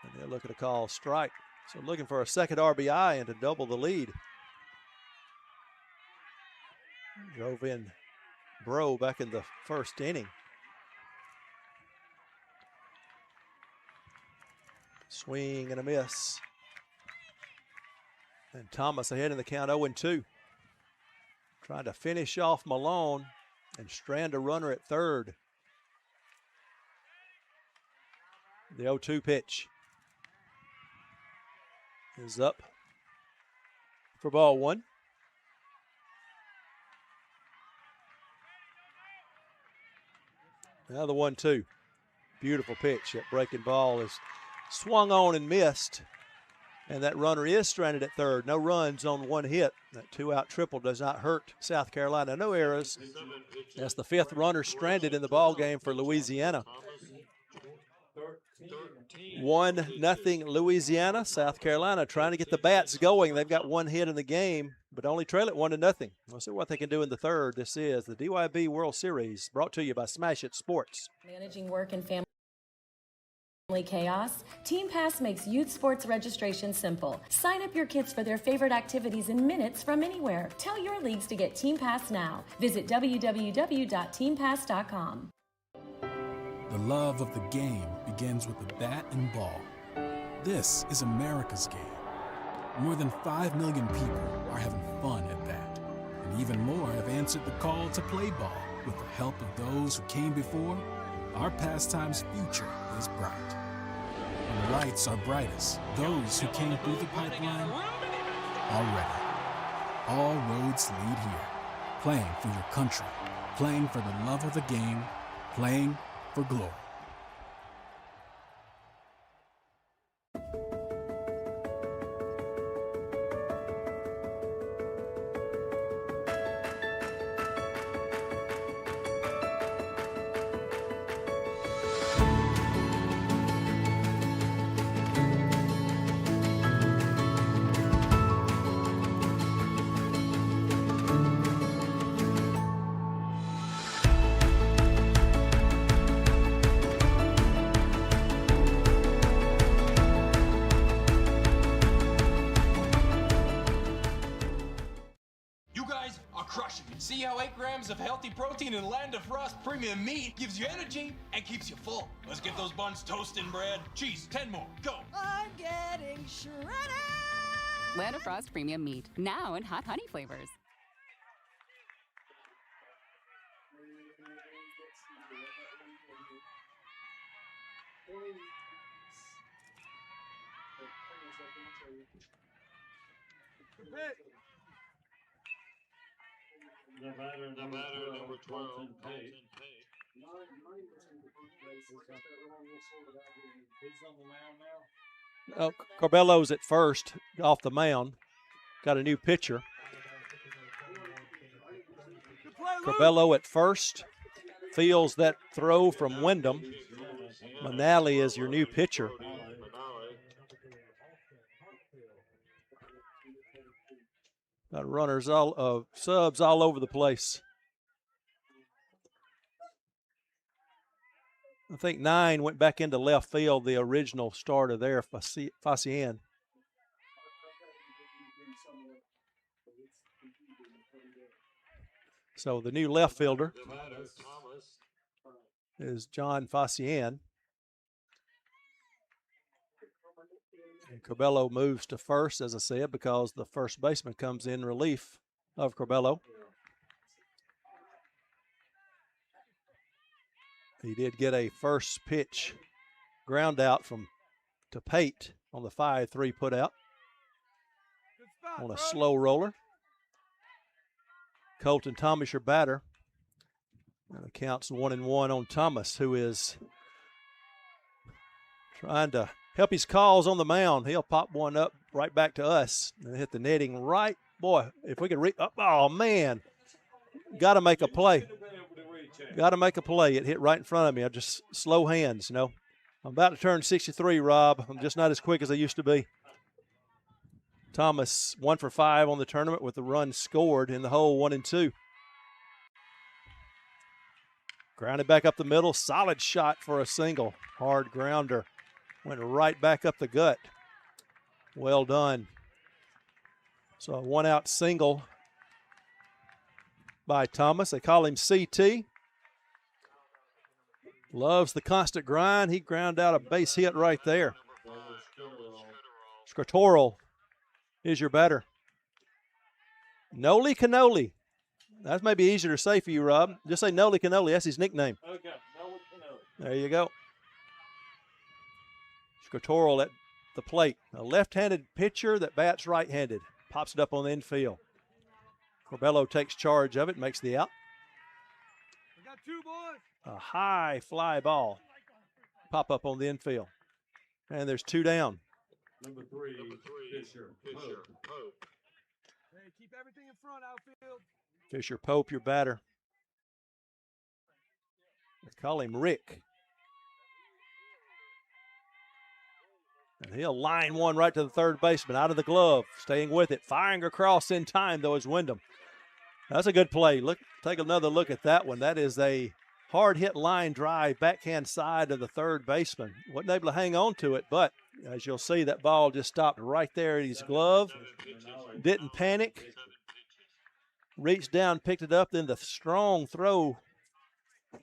And they'll look at a call strike. So looking for a second RBI and to double the lead. Drove in Bro back in the first inning. Swing and a miss. And Thomas ahead in the count 0-2. Trying to finish off Malone and strand a runner at third. The 0-2 pitch is up for ball one. Now the 1-2. Beautiful pitch. That breaking ball is swung on and missed. And that runner is stranded at third. No runs on one hit. That 2-out triple does not hurt South Carolina. No errors. That's the 5th runner stranded in the ball game for Louisiana. 1-0 Louisiana. South Carolina trying to get the bats going. They've got one hit in the game, but only trail it 1-0. We'll see what they can do in the third. This is the DYB World Series, brought to you by Smash It Sports. Managing work and family chaos? Team Pass makes youth sports registration simple. Sign up your kids for their favorite activities in minutes from anywhere. Tell your leagues to get Team Pass now. Visit www.teampass.com. The love of the game begins with the bat and ball. This is America's game. More than 5 million people are having fun at bat. And even more have answered the call to play ball. With the help of those who came before, our pastime's future is bright. When the lights are brightest, those who came through the pipeline are ready. All roads lead here. Playing for your country, playing for the love of the game, playing for glory. See how 8 grams of healthy protein in Land of Frost premium meat gives you energy and keeps you full. Let's get those buns toasting, bread. Cheese, 10 more, go. I'm getting shredded. Land of Frost premium meat, now in hot honey flavors. The batter, number 12, Colton Pate. Oh, Corbello's at first, off the mound. Got a new pitcher. Corbello at first. Feels that throw from Wyndham. Manali is your new pitcher. Got runners, subs all over the place. I think 9 went back into left field, the original starter there, Facien. So the new left fielder is John Facien. And Corbello moves to first, as I said, because the first baseman comes in relief of Corbello. He did get a first pitch ground out to Pate on the 5-3 put out on a slow roller. Colton Thomas, your batter. And it counts 1-1 on Thomas, who is trying to help his cause on the mound. He'll pop one up right back to us and hit the netting right. Boy, if we could oh, man. Got to make a play. Got to make a play. It hit right in front of me. I just slow hands, you know. I'm about to turn 63, Rob. I'm just not as quick as I used to be. Thomas 1 for 5 on the tournament with the run scored in the hole, 1-2. Grounded back up the middle. Solid shot for a single. Hard grounder. Went right back up the gut. Well done. So a 1-out single by Thomas. They call him CT. Loves the constant grind. He ground out a base hit right there. Scritorel is your batter. Noli Cannoli. That may be easier to say for you, Rob. Just say Noli Cannoli. That's his nickname. Okay, Noli Cannoli. There you go. Scritorel at the plate. A left-handed pitcher that bats right-handed. Pops it up on the infield. Corbello takes charge of it, makes the out. We got two, boys. A high fly ball. Pop up on the infield. And there's two down. Number three, Fisher Pope. Hey, keep everything in front, outfield. Fisher Pope, your batter. They call him Rick. And he'll line one right to the third baseman, out of the glove, staying with it. Firing across in time, though, is Wyndham. That's a good play. Look, take another look at that one. That is a hard-hit line drive, backhand side of the third baseman. Wasn't able to hang on to it, but as you'll see, that ball just stopped right there at his glove. Didn't panic. Reached down, picked it up, then the strong throw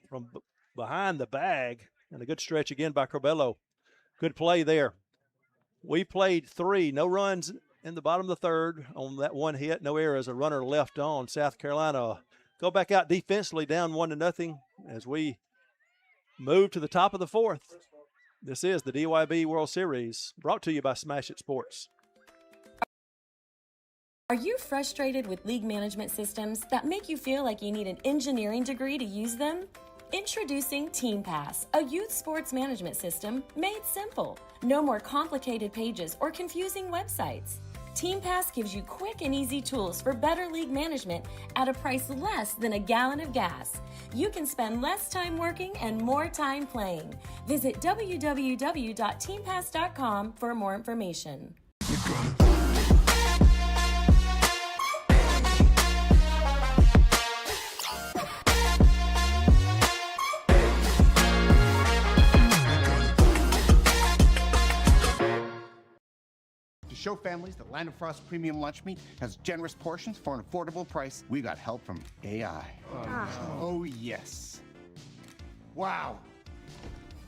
from behind the bag, and a good stretch again by Corbello. Good play there. We played 3, no runs in the bottom of the third on that one hit, no errors, a runner left on. South Carolina go back out defensively, down 1-0 as we move to the top of the fourth. This is the DYB World Series, brought to you by Smash It Sports. Are you frustrated with league management systems that make you feel like you need an engineering degree to use them? Introducing TeamPass, a youth sports management system made simple. No more complicated pages or confusing websites. TeamPass gives you quick and easy tools for better league management at a price less than a gallon of gas. You can spend less time working and more time playing. Visit www.teampass.com for more information. Show families that Land of Frost Premium Lunch Meat has generous portions for an affordable price. We got help from AI. Oh, yes. Wow.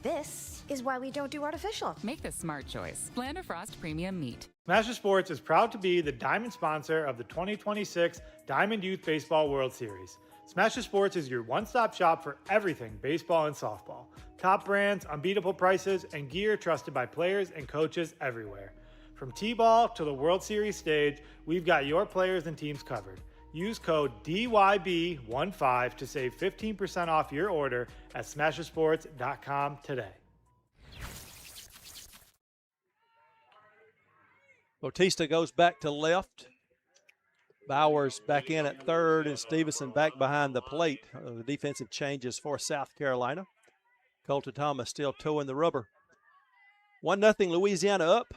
This is why we don't do artificial. Make the smart choice. Land of Frost Premium Meat. Smash Sports is proud to be the diamond sponsor of the 2026 Diamond Youth Baseball World Series. Smash Sports is your one-stop shop for everything baseball and softball. Top brands, unbeatable prices, and gear trusted by players and coaches everywhere. From T-ball to the World Series stage, we've got your players and teams covered. Use code DYB15 to save 15% off your order at smashersports.com today. Bautista goes back to left. Bowers back in at third, and Stevenson back behind the plate. The defensive changes for South Carolina. Colton Thomas still toeing the rubber. 1-0 Louisiana up.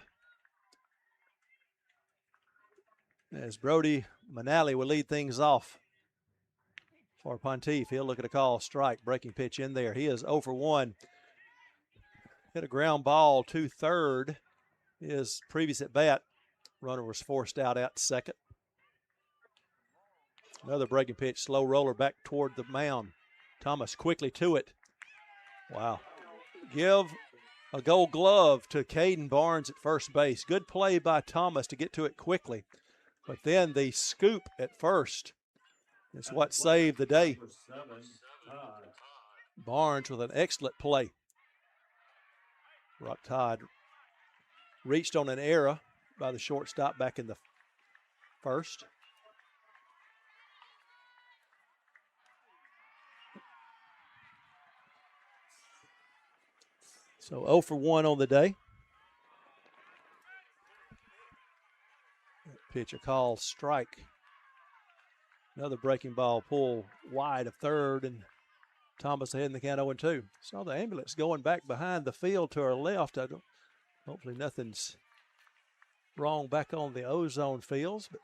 As Brody Manali will lead things off for Ponteef. He'll look at a call, strike, breaking pitch in there. He is 0 for 1. Hit a ground ball to third. His previous at bat, runner was forced out at second. Another breaking pitch, slow roller back toward the mound. Thomas quickly to it. Wow. Give a gold glove to Caden Barnes at first base. Good play by Thomas to get to it quickly. But then the scoop at first is what saved the day. Barnes with an excellent play. Rock Todd reached on an error by the shortstop back in the first. So 0 for 1 on the day. Pitch, a call, strike. Another breaking ball, pull wide of third, and Thomas ahead in the count 0-2. Saw the ambulance going back behind the field to our left. Hopefully nothing's wrong back on the ozone fields, but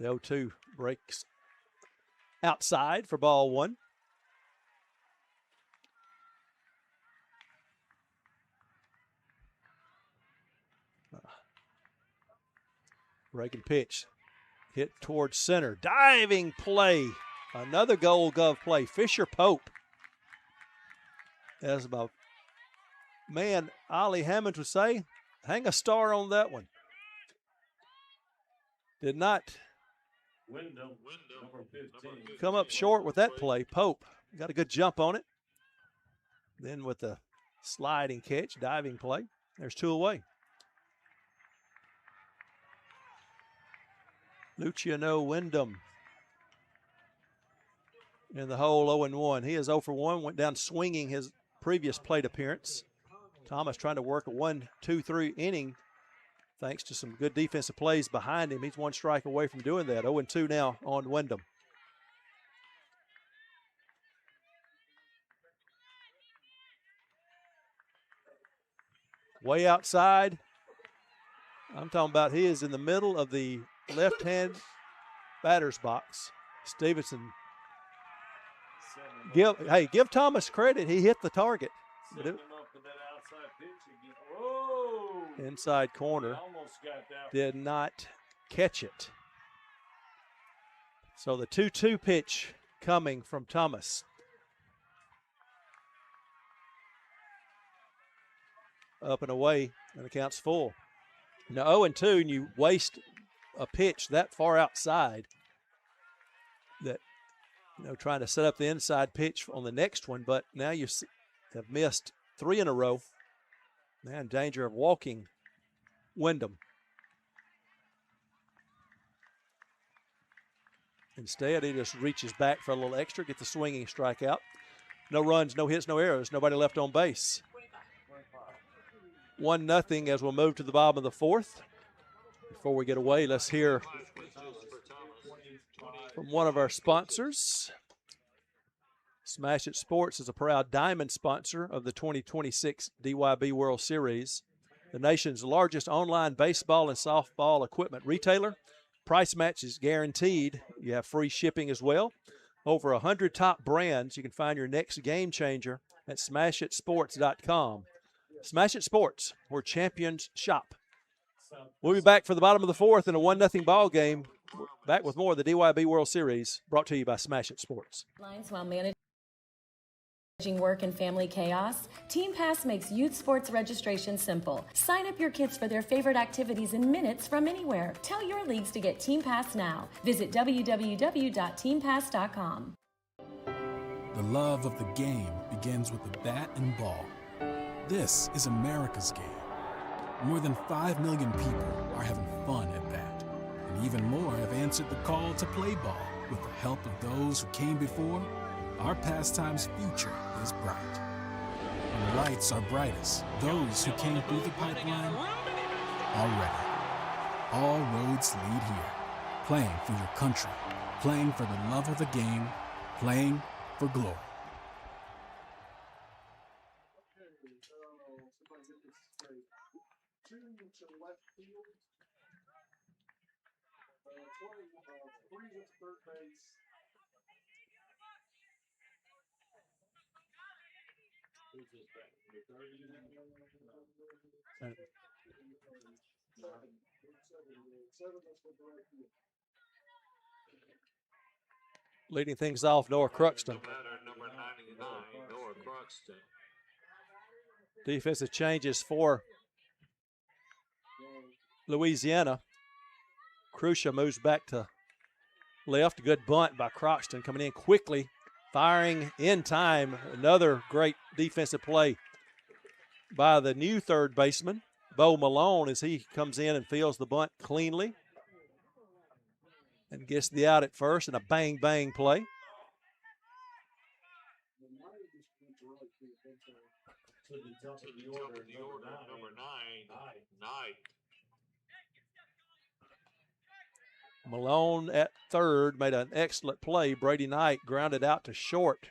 the 0-2 breaks outside for ball one. Breaking pitch, hit towards center, diving play, another gold glove play. Fisher Pope. That's about man, Ollie Hammonds would say, hang a star on that one. Did not come up short with that play. Pope got a good jump on it. Then with the sliding catch, diving play, there's 2 away. Luciano Wyndham in the hole, 0-1. He is 0 for 1, went down swinging his previous plate appearance. Thomas trying to work a 1-2-3 inning thanks to some good defensive plays behind him. He's 1 strike away from doing that. 0-2 now on Wyndham. Way outside. I'm talking about he is in the middle of the left-hand batter's box. Stevenson. Give Thomas credit. He hit the target. Inside corner. Did not catch it. So the 2-2 pitch coming from Thomas. Up and away, and the count's full. Now 0-2, and you waste a pitch that far outside that, trying to set up the inside pitch on the next one, but now you have missed 3 in a row. Now in danger of walking Wyndham. Instead, he just reaches back for a little extra, get the swinging strikeout. No runs, no hits, no errors, nobody left on base. 1-0 as we'll move to the bottom of the 4th. Before we get away, let's hear from one of our sponsors. Smash It Sports is a proud diamond sponsor of the 2026 DYB World Series, the nation's largest online baseball and softball equipment retailer. Price match is guaranteed. You have free shipping as well. Over 100 top brands. You can find your next game changer at smashitsports.com. Smash It Sports, where champions shop. We'll be back for the bottom of the 4th in a 1-0 ball game. Back with more of the DYB World Series, brought to you by Smash It Sports. While managing work and family chaos, Team Pass makes youth sports registration simple. Sign up your kids for their favorite activities in minutes from anywhere. Tell your leagues to get Team Pass now. Visit www.teampass.com. The love of the game begins with the bat and ball. This is America's game. More than 5 million people are having fun at bat, and even more have answered the call to play ball. With the help of those who came before, our pastime's future is bright. When the lights are brightest, those who came through the pipeline are ready. All roads lead here. Playing for your country, playing for the love of the game, playing for glory. Leading things off, Noah Cruxton. Number 99, Noah Cruxton. Defensive changes for Louisiana. Crucia moves back to left. Good bunt by Croxton, coming in quickly, firing in time. Another great defensive play by the new third baseman, Bo Malone, as he comes in and fields the bunt cleanly and gets the out at first in a bang-bang play. To the top of the order, number 9. Malone at third made an excellent play. Brady Knight grounded out to short.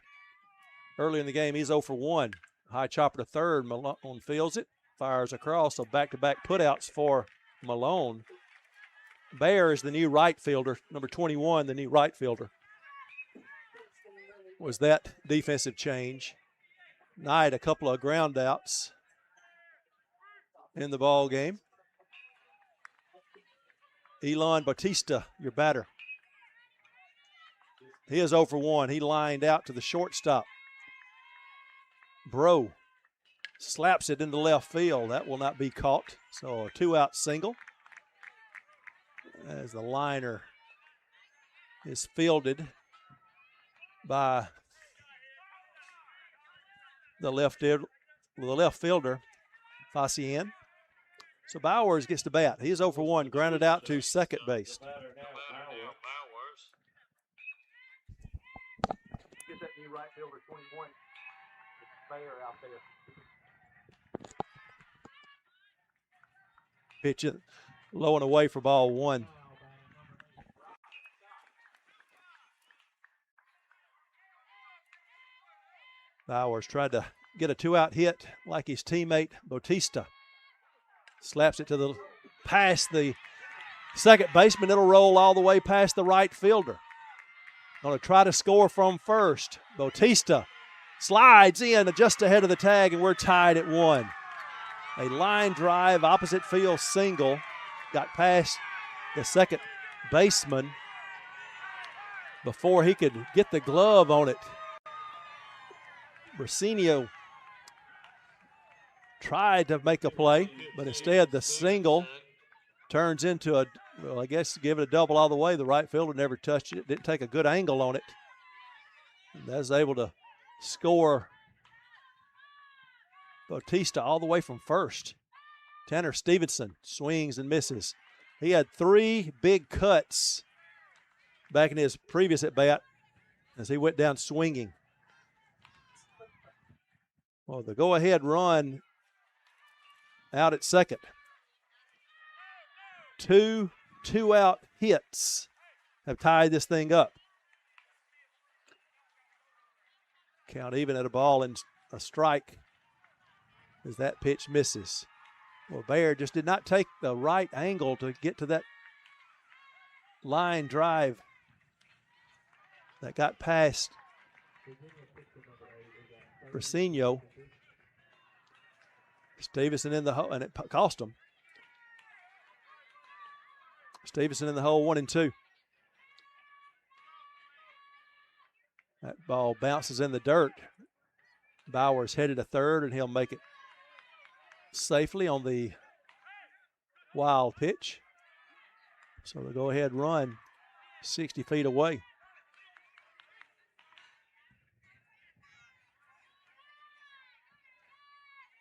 Early in the game, he's 0 for 1. High chopper to third. Malone fields it, fires across. So back-to-back putouts for Malone. Bear is the new right fielder. Number 21, the new right fielder. Was that defensive change. Knight, a couple of ground outs in the ball game. Elon Bautista, your batter. He is 0 for 1. He lined out to the shortstop. Bro slaps it into left field. That will not be caught. So a 2-out single as the liner is fielded by the left fielder, Facian. So Bowers gets to bat. He is 0 for 1, grounded out to second base. Bowers. Get that new right fielder 21. Fair out there. Pitch it low and away for ball 1. Bowers tried to get a 2-out hit like his teammate Bautista. Slaps it to the past the second baseman. It'll roll all the way past the right fielder. Going to try to score from first. Bautista slides in just ahead of the tag, and we're tied at 1. A line drive, opposite field single. Got past the second baseman before he could get the glove on it. Brasinio tried to make a play, but instead the single turns into a, well, I guess give it a double all the way. The right fielder never touched it. Didn't take a good angle on it. And that was able to score Bautista all the way from first. Tanner Stevenson swings and misses. He had 3 big cuts back in his previous at-bat as he went down swinging. Well, the go-ahead run out at second. 2 2-out hits have tied this thing up. Count even at a ball and a strike as that pitch misses. Well, Baird just did not take the right angle to get to that line drive that got past Brasinio. Stevenson in the hole, and it cost him. Stevenson in the hole, 1-2. That ball bounces in the dirt. Bowers headed to third, and he'll make it safely on the wild pitch. So the go-ahead run 60 feet away.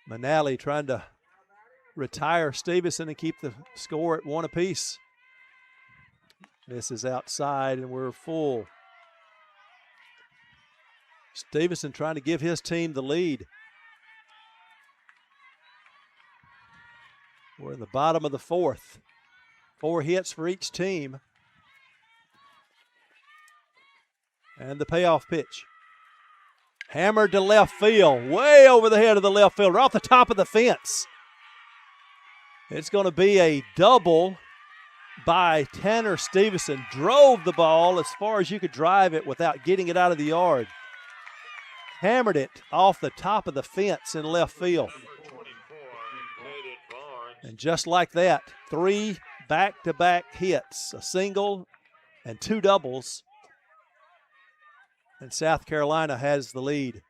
Manali trying to retire Stevenson and keep the score at 1 apiece. This is outside, and we're full. Stevenson trying to give his team the lead. We're in the bottom of the 4th. 4 hits for each team. And the payoff pitch. Hammered to left field, way over the head of the left fielder, off the top of the fence. It's going to be a double by Tanner Stevenson. Drove the ball as far as you could drive it without getting it out of the yard. Hammered it off the top of the fence in left field. And just like that, 3 back-to-back hits, a single and 2 doubles. And South Carolina has the lead.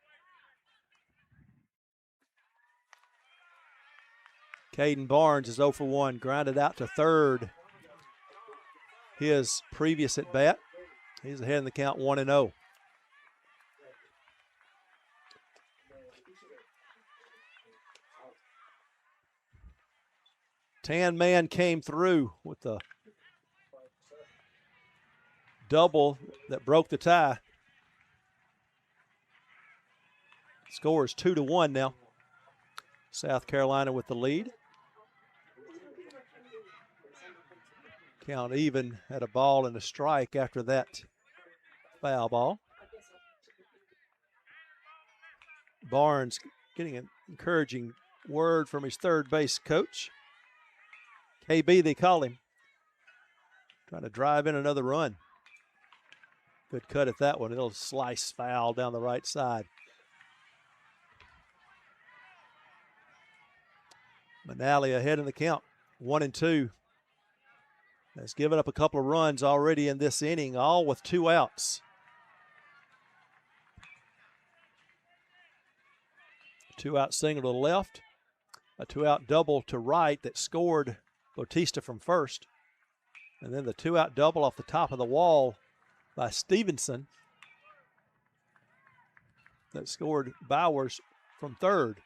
Caden Barnes is 0 for 1, grounded out to third. His previous at bat, he's ahead in the count 1-0. Tan Man came through with the double that broke the tie. Score is 2-1 now. South Carolina with the lead. Count even at a ball and a strike after that foul ball. Barnes getting an encouraging word from his third base coach. KB, they call him. Trying to drive in another run. Good cut at that one. It'll slice foul down the right side. Manali ahead in the count, 1-2. Has given up a couple of runs already in this inning, all with 2 outs. 2-out single to the left, a 2-out double to right that scored Bautista from first, and then the 2-out double off the top of the wall by Stevenson that scored Bowers from third.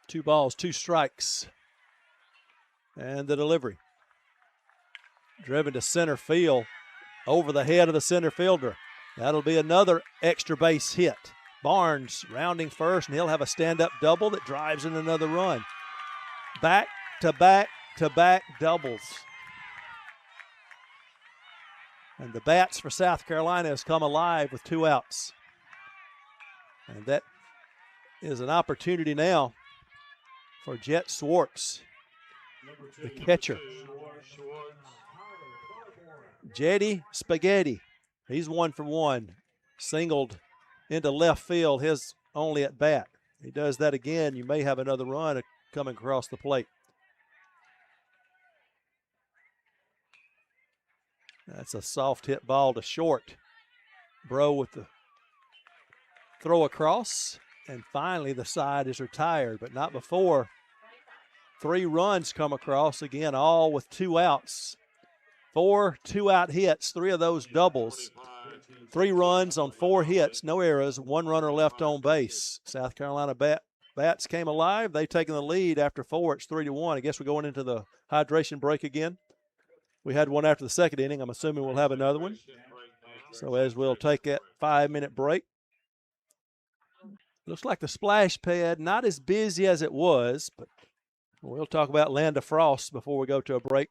2 balls, 2 strikes. And the delivery. Driven to center field over the head of the center fielder. That'll be another extra base hit. Barnes rounding first, and he'll have a stand-up double that drives in another run. Back-to-back-to-back doubles. And the bats for South Carolina has come alive with 2 outs. And that is an opportunity now for Jet Swartz, the catcher. Jetty Spaghetti, he's 1 for 1. Singled into left field, his only at bat. He does that again, you may have another run coming across the plate. That's a soft hit ball to short. Bro with the throw across, and finally the side is retired, but not before 3 runs come across, again, all with 2 outs. 4 2-out hits, 3 of those doubles. 3 runs on 4 hits, no errors, 1 runner left on base. South Carolina bats came alive. They've taken the lead after 4. It's 3-1. I guess we're going into the hydration break again. We had one after the second inning. I'm assuming we'll have another one. So as we'll take that 5-minute break. Looks like the splash pad not as busy as it was, but we'll talk about Land of Frost before we go to a break.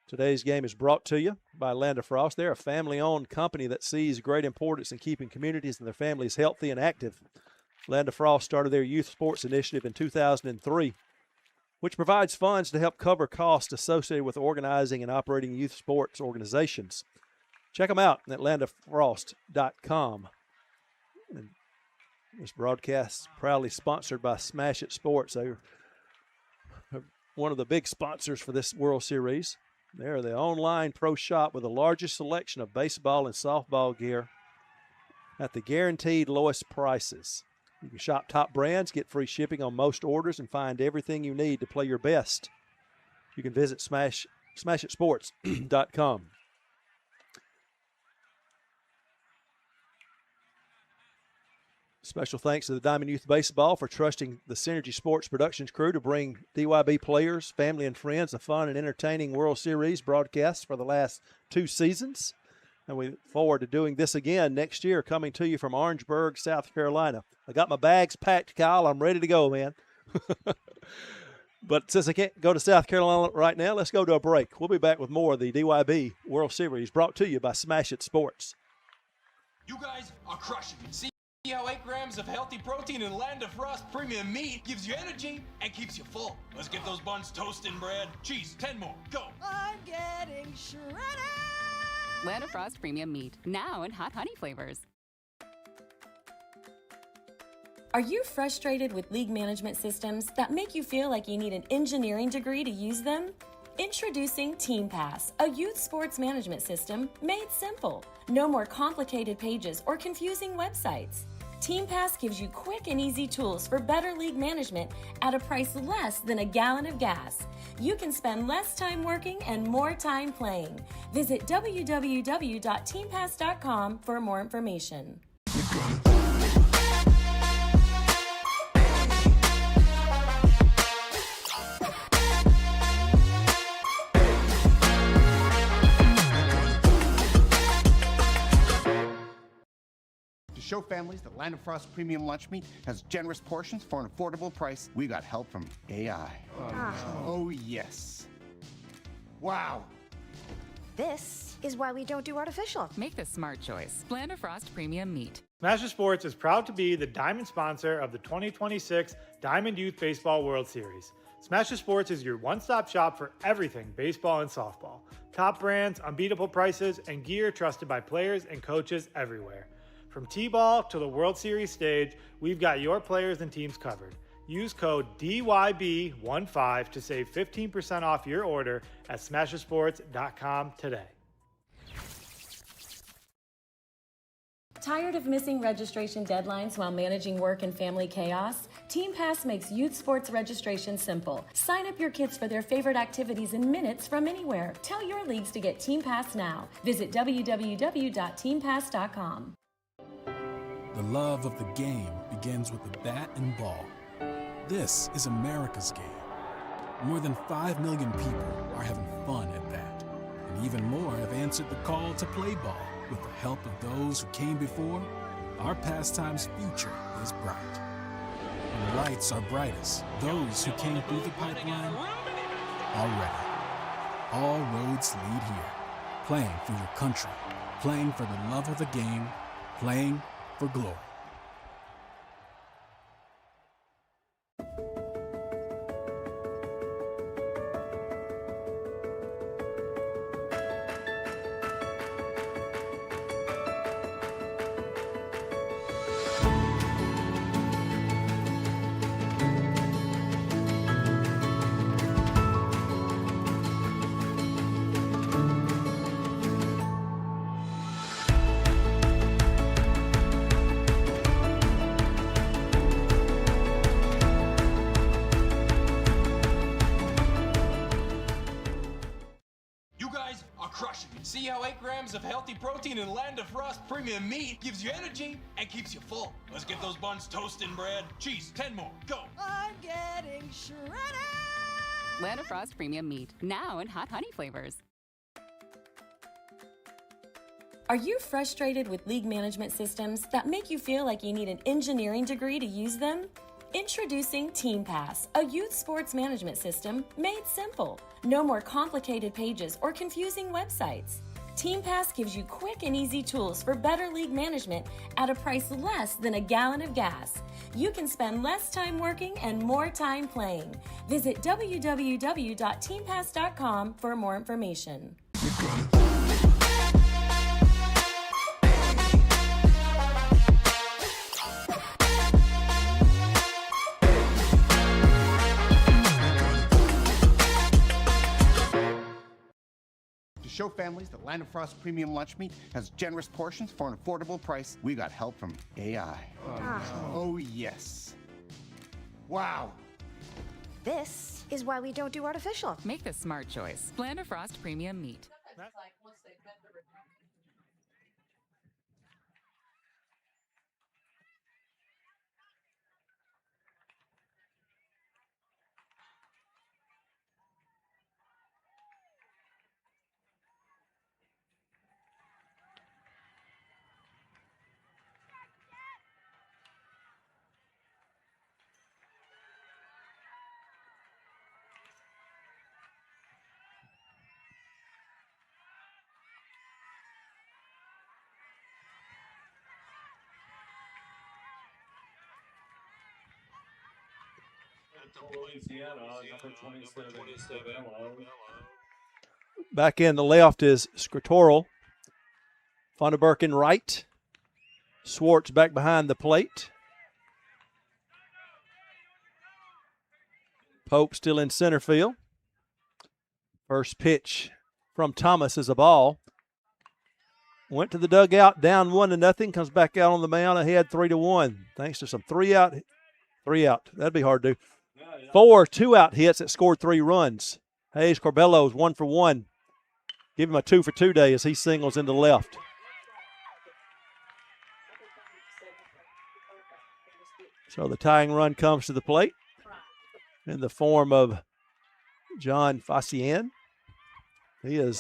Today's game is brought to you by Land of Frost. They're a family-owned company that sees great importance in keeping communities and their families healthy and active. Land of Frost started their youth sports initiative in 2003, which provides funds to help cover costs associated with organizing and operating youth sports organizations. Check them out at landofrost.com. And this broadcast proudly sponsored by Smash It Sports. They're one of the big sponsors for this World Series. They're the online pro shop with the largest selection of baseball and softball gear at the guaranteed lowest prices. You can shop top brands, get free shipping on most orders, and find everything you need to play your best. You can visit smashitsports.com. Special thanks to the Diamond Youth Baseball for trusting the Synergy Sports Productions crew to bring DYB players, family, and friends a fun and entertaining World Series broadcasts for the last 2 seasons. And we look forward to doing this again next year, coming to you from Orangeburg, South Carolina. I got my bags packed, Kyle. I'm ready to go, man. But since I can't go to South Carolina right now, let's go to a break. We'll be back with more of the DYB World Series brought to you by Smash It Sports. You guys are crushing it. See how 8 grams of healthy protein in Land of Frost premium meat gives you energy and keeps you full. Let's get those buns toasted, bread. Cheese, 10 more. Go. I'm getting shredded. Land of Frost premium meat, now in hot honey flavors. Are you frustrated with league management systems that make you feel like you need an engineering degree to use them? Introducing TeamPass, a youth sports management system made simple. No more complicated pages or confusing websites. TeamPass gives you quick and easy tools for better league management at a price less than a gallon of gas. You can spend less time working and more time playing. Visit www.teampass.com for more information. Show families that Land of Frost Premium Lunch Meat has generous portions for an affordable price. We got help from AI. Oh, yes. Wow. This is why we don't do artificial. Make the smart choice. Land of Frost premium meat. Smash Sports is proud to be the diamond sponsor of the 2026 Diamond Youth Baseball World Series. Smash Sports is your one-stop shop for everything baseball and softball. Top brands, unbeatable prices, and gear trusted by players and coaches everywhere. From T-ball to the World Series stage, we've got your players and teams covered. Use code DYB15 to save 15% off your order at smashersports.com today. Tired of missing registration deadlines while managing work and family chaos? Team Pass makes youth sports registration simple. Sign up your kids for their favorite activities in minutes from anywhere. Tell your leagues to get Team Pass now. Visit www.teampass.com. The love of the game begins with the bat and ball. This is America's game. More than 5 million people are having fun at bat. And even more have answered the call to play ball. With the help of those who came before, our pastime's future is bright. When the lights are brightest, those who came through the pipeline are ready. All roads lead here. Playing for your country, playing for the love of the game, playing for glory. See how 8 grams of healthy protein and Land of Frost premium meat gives you energy and keeps you full. Let's get those buns toasting, bread. Cheese, 10 more, go. I'm getting shredded. Land of Frost premium meat, now in hot honey flavors. Are you frustrated with league management systems that make you feel like you need an engineering degree to use them? Introducing Team Pass, a youth sports management system made simple. No more complicated pages or confusing websites. Team Pass gives you quick and easy tools for better league management at a price less than a gallon of gas. You can spend less time working and more time playing. Visit www.teampass.com for more information. To show families that Land of Frost premium lunch meat has generous portions for an affordable price, we got help from AI. Oh, yes. Wow. This is why we don't do artificial. Make the smart choice. Land of Frost premium meat. Louisiana, number 27. Back in the left is Scritoral. Funderburk in right. Swartz back behind the plate. Pope still in center field. First pitch from Thomas is a ball. Went to the dugout, down 1-0. Comes back out on the mound ahead 3-1. Thanks to some three out. That'd be hard to do. 4 2-out hits that scored 3 runs. Hayes Corbello's 1 for 1. Give him a 2 for 2 day as he singles into left. So the tying run comes to the plate in the form of John Facian. He had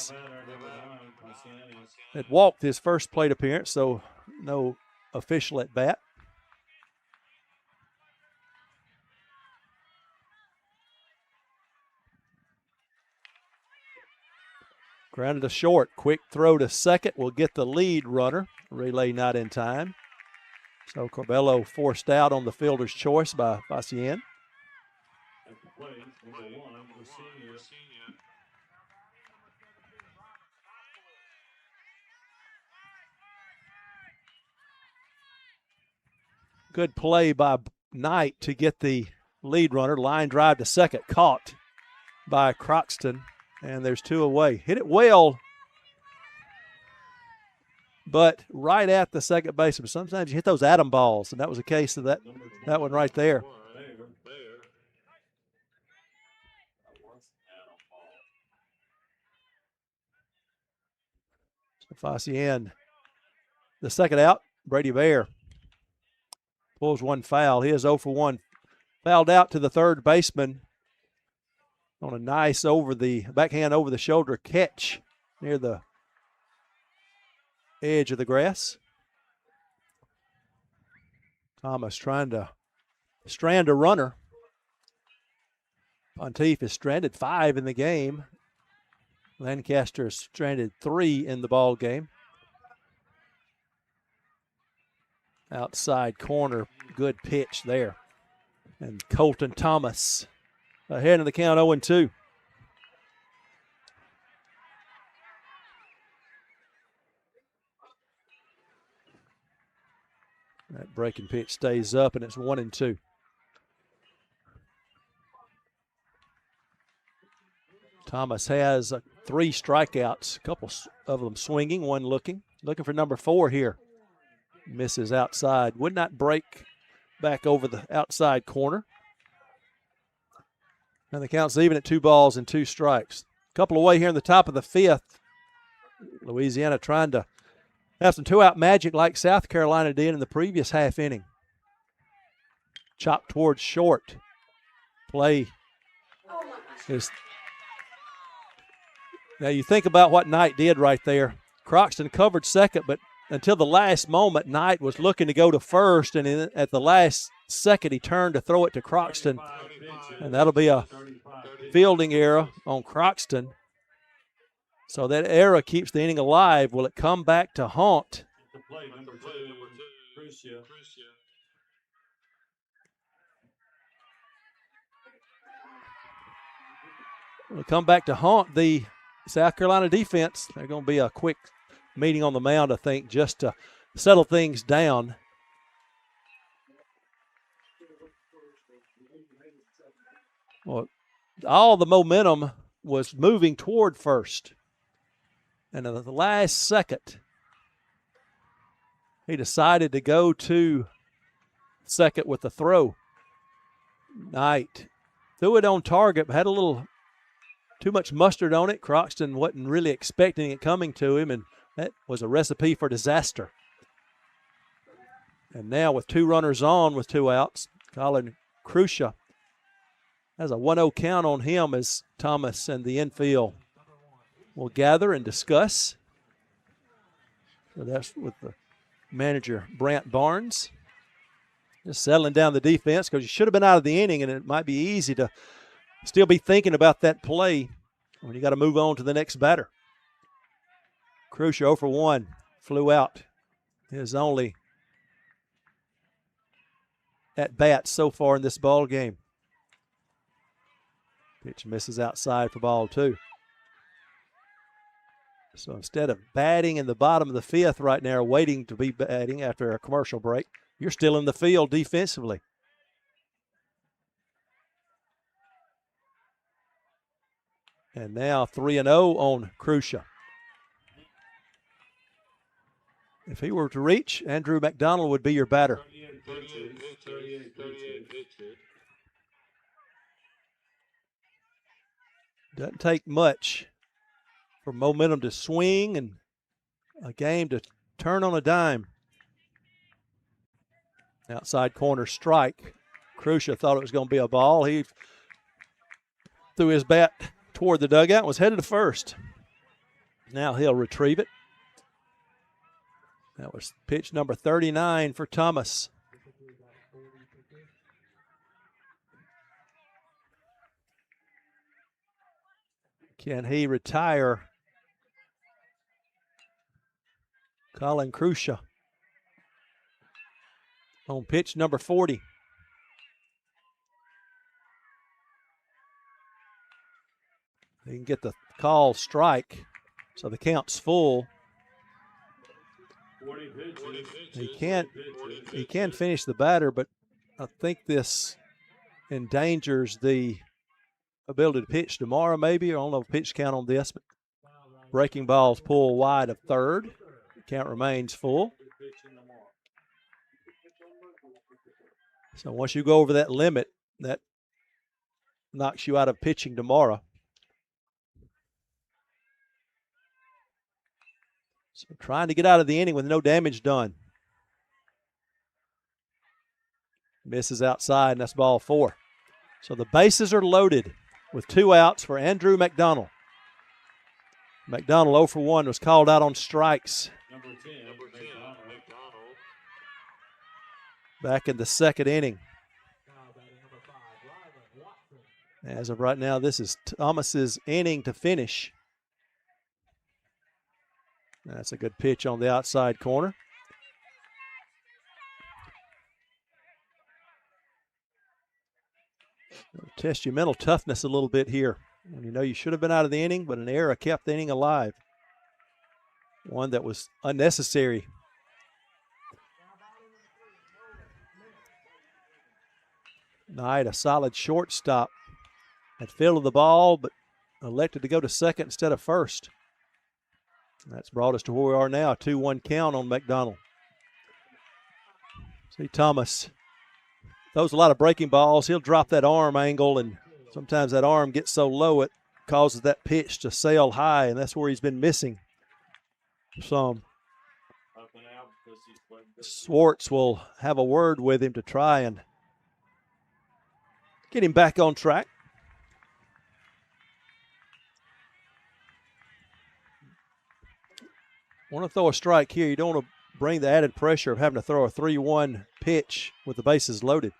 walked his first plate appearance, so no official at bat. Grounded to short. Quick throw to second will get the lead runner. Relay not in time. So Corbello forced out on the fielder's choice by Facian. Good play by Knight to get the lead runner. Line drive to second. Caught by Croxton. And there's 2 away. Hit it well. but right at the second baseman. Sometimes you hit those atom balls, and that was a case of that one right there. So Facian, the second out, Brady Bear pulls one foul. He is 0 for 1. Fouled out to the third baseman on a nice backhand over the shoulder catch near the edge of the grass. Thomas trying to strand a runner. Ponteef is stranded 5 in the game. Lancaster is stranded 3 in the ball game. Outside corner, good pitch there. And Colton Thomas ahead in the count 0-2. That breaking pitch stays up, and it's 1-2. Thomas has 3 strikeouts, a couple of them swinging, one looking for number 4 here. Misses outside, would not break back over the outside corner. And the count's even at 2 balls and 2 strikes. A couple away here in the top of the 5th. Louisiana trying to have some 2-out magic like South Carolina did in the previous half inning. Chopped towards short. Play is. Now you think about what Knight did right there. Croxton covered second, but until the last moment, Knight was looking to go to first, and at the last second he turned to throw it to Croxton. And that'll be a fielding error on Croxton. So that error keeps the inning alive. Will it come back to haunt? Will it come back to haunt the South Carolina defense? They're going to be a quick meeting on the mound, I think, just to settle things down. Well, all the momentum was moving toward first. And at the last second, he decided to go to second with the throw. Knight threw it on target, but had a little too much mustard on it. Croxton wasn't really expecting it coming to him, and that was a recipe for disaster. And now with 2 runners on with 2 outs, Colin Crucia has a 1-0 count on him as Thomas and the infield will gather and discuss. So that's with the manager, Brant Barnes. Just settling down the defense because you should have been out of the inning, and it might be easy to still be thinking about that play when you got to move on to the next batter. Crucia 0 for 1, flew out. His only at bat so far in this ball game. Pitch misses outside for ball 2. So instead of batting in the bottom of the 5th right now, waiting to be batting after a commercial break, you're still in the field defensively. And now 3-0 on Crucia. If he were to reach, Andrew McDonald would be your batter. 38 pitches. Doesn't take much for momentum to swing and a game to turn on a dime. Outside corner strike. Crucia thought it was going to be a ball. He threw his bat toward the dugout and was headed to first. Now he'll retrieve it. That was pitch number 39 for Thomas. Can he retire Colin Crucia on pitch number 40? He can get the call strike, so the count's full. He can finish the batter, but I think this endangers the ability to pitch tomorrow maybe. I don't know if pitch count on this, but breaking balls pull wide of third. Count remains full. So once you go over that limit, that knocks you out of pitching tomorrow. So trying to get out of the inning with no damage done. Misses outside, and that's ball 4. So the bases are loaded with 2 outs for Andrew McDonald. McDonald 0 for 1 was called out on strikes. Number 10, McDonald. Back in the 2nd inning. As of right now, this is Thomas's inning to finish. That's a good pitch on the outside corner. Test your mental toughness a little bit here. When you know you should have been out of the inning, but an error kept the inning alive. One that was unnecessary. Knight, a solid shortstop. Had fielded the ball, but elected to go to second instead of first. That's brought us to where we are now, 2-1 count on McDonald. See Thomas throws a lot of breaking balls. He'll drop that arm angle, and sometimes that arm gets so low it causes that pitch to sail high, and that's where he's been missing some. Swartz will have a word with him to try and get him back on track. Want to throw a strike here. You don't want to bring the added pressure of having to throw a 3-1 pitch with the bases loaded.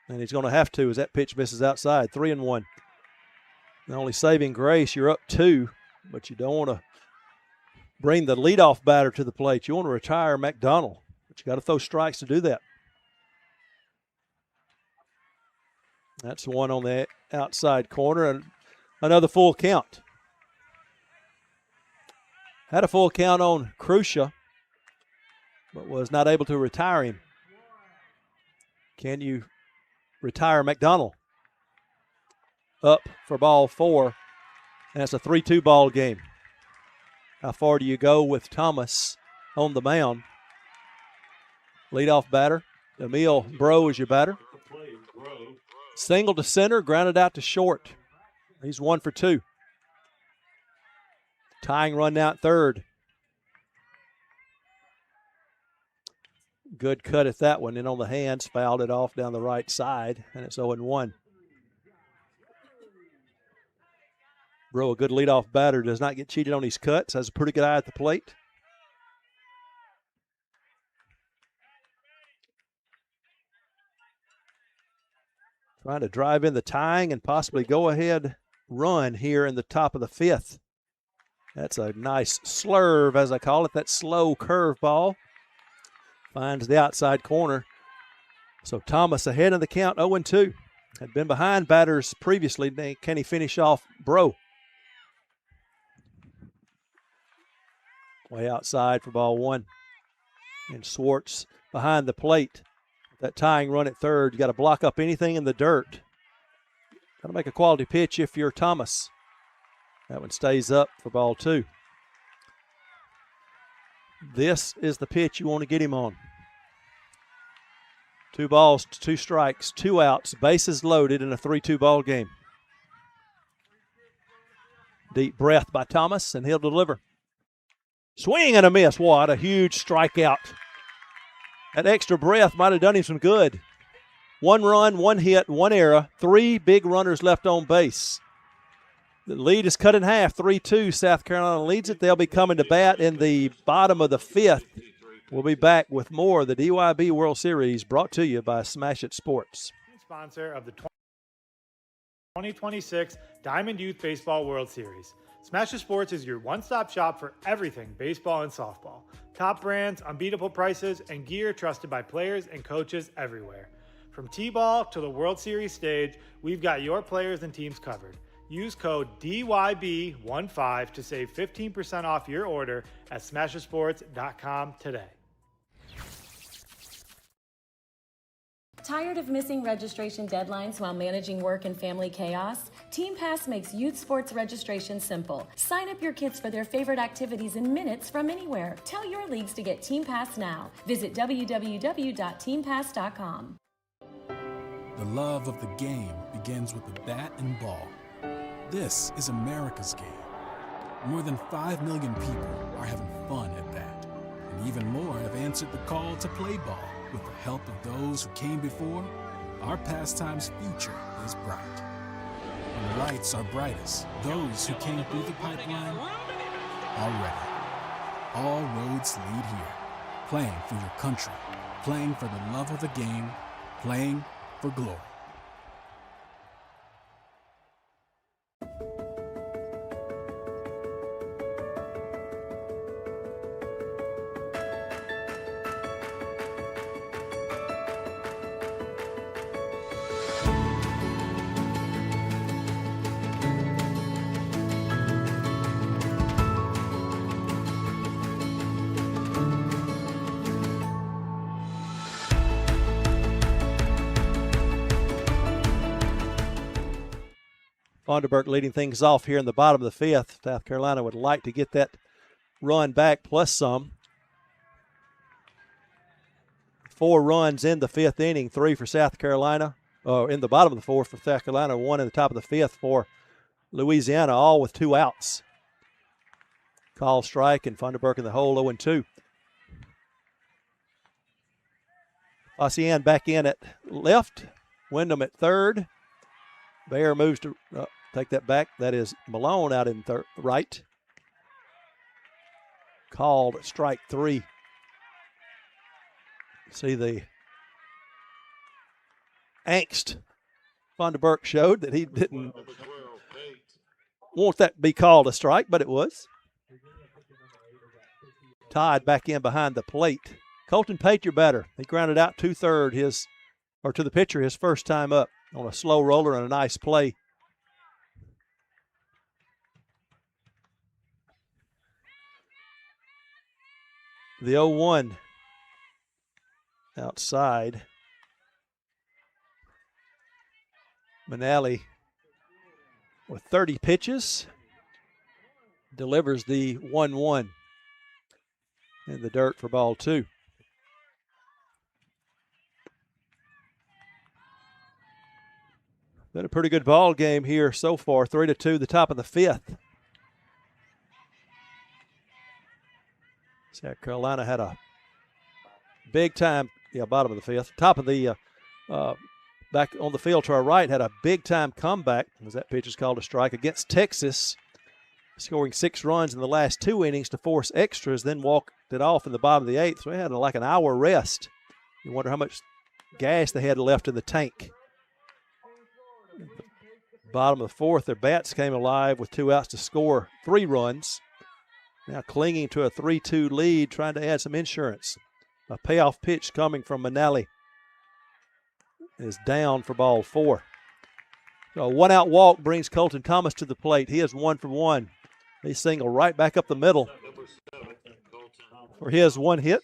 And he's going to have to as that pitch misses outside. 3-1. The only saving grace, you're up 2, but you don't want to bring the leadoff batter to the plate. You want to retire McDonald, but you got to throw strikes to do that. That's one on the outside corner, and another full count. Had a full count on Crucia, but was not able to retire him. Can you retire McDonald? Up for ball 4, and it's a 3-2 ball game. How far do you go with Thomas on the mound? Leadoff batter, Emil Bro is your batter. Single to center, grounded out to short. He's 1 for 2. Tying run now at third. Good cut at that one. In on the hands, fouled it off down the right side, and it's 0-1. Bro, a good leadoff batter, does not get cheated on his cuts, has a pretty good eye at the plate. Trying to drive in the tying and possibly go ahead run here in the top of the 5th. That's a nice slurve, as I call it, that slow curve ball. Finds the outside corner. So Thomas ahead in the count, 0-2. Had been behind batters previously. Can he finish off Bro? Way outside for ball 1. And Swartz behind the plate. That tying run at third, you got to block up anything in the dirt. Got to make a quality pitch if you're Thomas. That one stays up for ball 2. This is the pitch you want to get him on. 2 balls, 2 strikes, 2 outs, bases loaded in a 3-2 ball game. Deep breath by Thomas, and he'll deliver. Swing and a miss. What a huge strikeout. That extra breath might have done him some good. 1 run, 1 hit, 1 error, 3 big runners left on base. The lead is cut in half, 3-2. South Carolina leads it. They'll be coming to bat in the bottom of the 5th. We'll be back with more of the DYB World Series brought to you by Smash It Sports. Sponsor of the 2026 Diamond Youth Baseball World Series. Smash It Sports is your one-stop shop for everything baseball and softball. Top brands, unbeatable prices, and gear trusted by players and coaches everywhere. From T-ball to the World Series stage, we've got your players and teams covered. Use code DYB15 to save 15% off your order at SmasherSports.com today. Tired of missing registration deadlines while managing work and family chaos? Team Pass makes youth sports registration simple. Sign up your kids for their favorite activities in minutes from anywhere. Tell your leagues to get Team Pass now. Visit www.teampass.com. The love of the game begins with the bat and ball. This is America's game. More than 5 million people are having fun at bat. And even more have answered the call to play ball. With the help of those who came before, our pastime's future is bright. When the lights are brightest, those who came through the pipeline are ready. All roads lead here. Playing for your country, playing for the love of the game, playing for glory. Vonderburg leading things off here in the bottom of the fifth. South Carolina would like to get that run back plus some. 4 runs in the fifth inning, 3 for South Carolina. In the bottom of the fourth for South Carolina, 1 in the top of the fifth for Louisiana, all with 2 outs. Call strike and Vonderburg in the hole 0-2. Ossian back in at left. Wyndham at third. Bear moves to take that back. That is Malone out in right. Called strike 3. See the angst Vonderburg showed that he didn't want that to be called a strike, but it was. Todd back in behind the plate. Colton Pate, your batter. He grounded out 2/3 to the pitcher his first time up on a slow roller and a nice play. The 0-1 outside. Manali with 30 pitches delivers the 1-1 in the dirt for ball 2. Been a pretty good ball game here so far. 3-2, the top of the fifth. South Carolina had a big time, bottom of the fifth. Top of the, back on the field to our right, had a big time comeback, as that pitch is called a strike, against Texas, scoring 6 runs in the last 2 innings to force extras, then walked it off in the bottom of the 8th. So we had like an hour rest. You wonder how much gas they had left in the tank. Bottom of the 4th, their bats came alive with 2 outs to score 3 runs. Now clinging to a 3-2 lead, trying to add some insurance. A payoff pitch coming from Manali is down for ball 4. So a 1-out walk brings Colton Thomas to the plate. He is 1 for 1. He singled right back up the middle for his 1 hit.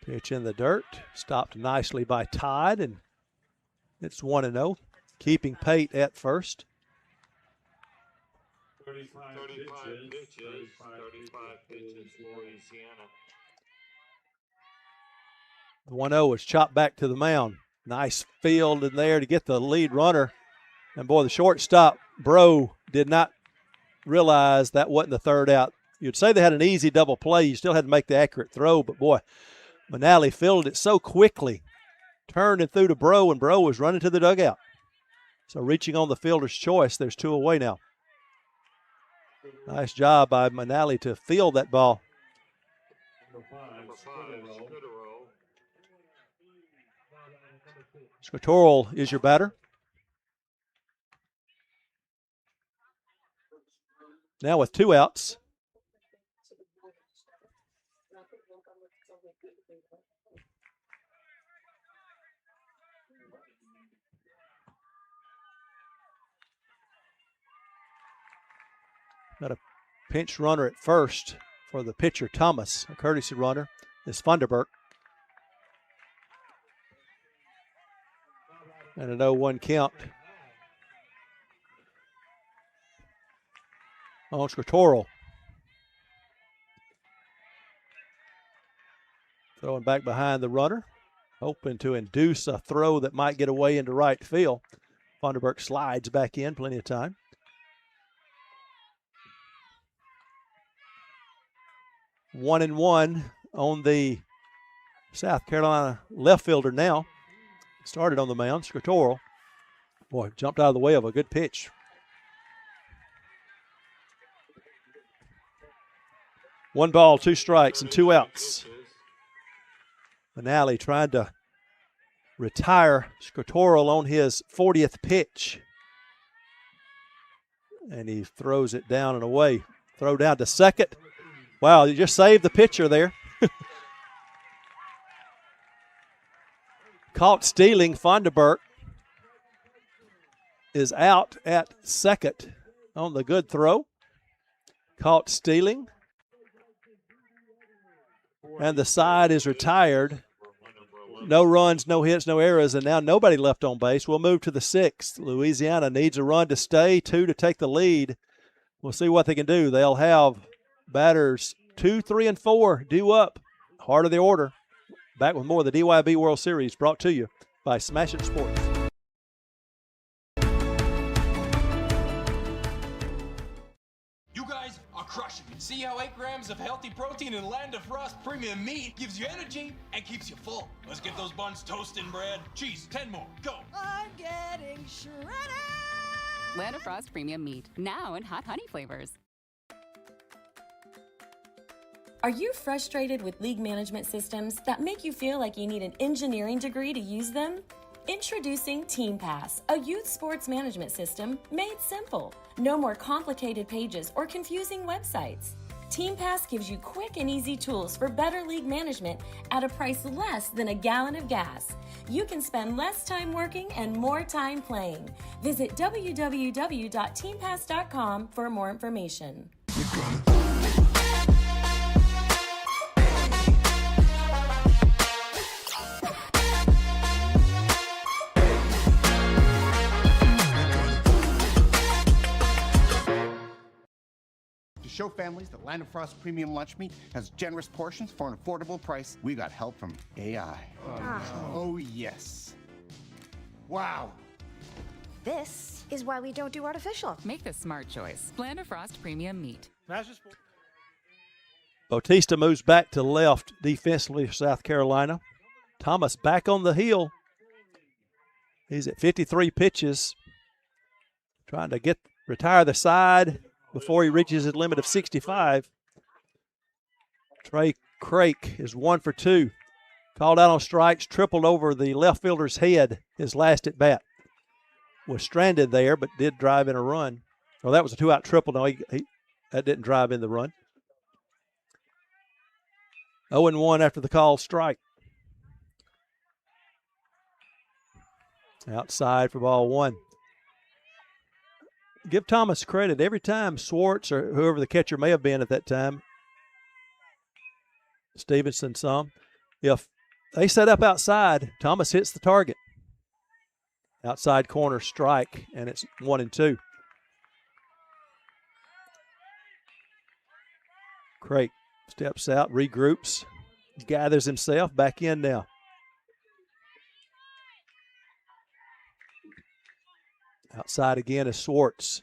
Pitch in the dirt, stopped nicely by Todd, and it's 1-0, keeping Pate at first. 35 pitches, Louisiana. The 1-0 was chopped back to the mound. Nice field in there to get the lead runner. And boy, the shortstop, Bro, did not realize that wasn't the 3rd out. You'd say they had an easy double play. You still had to make the accurate throw, but boy, Manali fielded it so quickly, turned and threw to Bro, and Bro was running to the dugout. So reaching on the fielder's choice, there's 2 away now. Nice job by Manali to field that ball. Scotorel is your batter. Now with 2 outs. Got a Pinch runner at first for the pitcher, Thomas. A courtesy runner is Funderburk. And an 0-1 count on Scritoral. Throwing back behind the runner, hoping to induce a throw that might get away into right field. Funderburk slides back in, plenty of time. One and one on the South Carolina left fielder now. Started on the mound, Scritoral. Boy, jumped out of the way of a good pitch. 1 ball, 2 strikes, and 2 outs. Manali trying to retire Scritoral on his 40th pitch. And he throws it down and away. Throw down to second. Wow, you just saved the pitcher there. Caught stealing. Funderburk is out at second on the good throw. Caught stealing. And the side is retired. No runs, no hits, no errors, and now nobody left on base. We'll move to the 6th. Louisiana needs a run to stay, 2 to take the lead. We'll see what they can do. They'll have batters 2, 3, and 4 due up. Heart of the order. Back with more of the DYB World Series brought to you by Smash It Sports. You guys are crushing it. See how 8 grams of healthy protein in Land of Frost premium meat gives you energy and keeps you full. Let's get those buns toasting, bread. Cheese, 10 more. Go. I'm getting shredded. Land of Frost premium meat, now in hot honey flavors. Are you frustrated with league management systems that make you feel like you need an engineering degree to use them? Introducing TeamPass, a youth sports management system made simple. No more complicated pages or confusing websites. TeamPass gives you quick and easy tools for better league management at a price less than a gallon of gas. You can spend less time working and more time playing. Visit www.teampass.com for more information. To show families that Land of Frost Premium Lunch Meat has generous portions for an affordable price, we got help from AI. Oh, yes. Wow. This is why we don't do artificial. Make the smart choice. Land of Frost premium meat. Bautista moves back to left defensively for South Carolina. Thomas back on the hill. He's at 53 pitches. Trying to retire the side before he reaches his limit of 65. Trey Crake is 1 for 2. Called out on strikes, tripled over the left fielder's head his last at bat. Was stranded there, but did drive in a run. Oh, that was a 2-out triple. No, that didn't drive in the run. 0-1 after the call strike. Outside for ball 1. Give Thomas credit. Every time Swartz or whoever the catcher may have been at that time, Stevenson some, if they set up outside, Thomas hits the target. Outside corner strike, and it's 1-2. Crate steps out, regroups, gathers himself, back in now. Outside again is Swartz.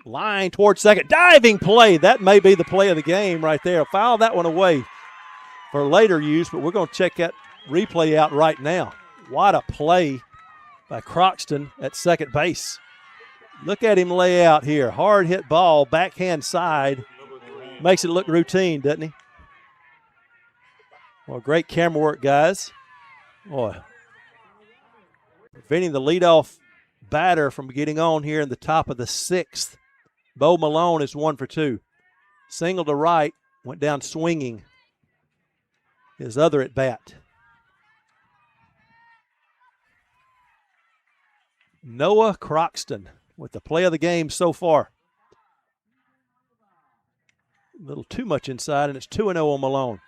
Line towards second. Diving play. That may be the play of the game right there. Foul that one away for later use, but we're going to check that replay out right now. What a play by Croxton at second base. Look at him lay out here. Hard hit ball, backhand side. Makes it look routine, doesn't he? Well, great camera work, guys. Boy. Preventing the leadoff batter from getting on here in the top of the 6th. Bo Malone is 1 for 2. Single to right, went down swinging. His other at bat. Noah Croxton with the play of the game so far. A little too much inside, and it's 2-0 on Malone.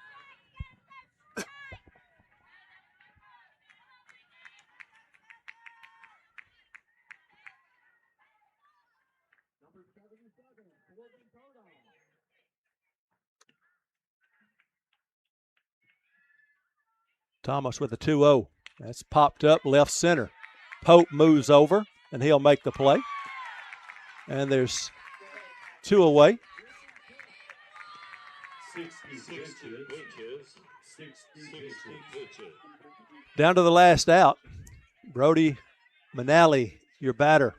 Thomas with a 2-0. That's popped up left center. Pope moves over, and he'll make the play. And there's 2 away. 60 pitches. 60 pitches. Down to the last out. Brody Manali, your batter.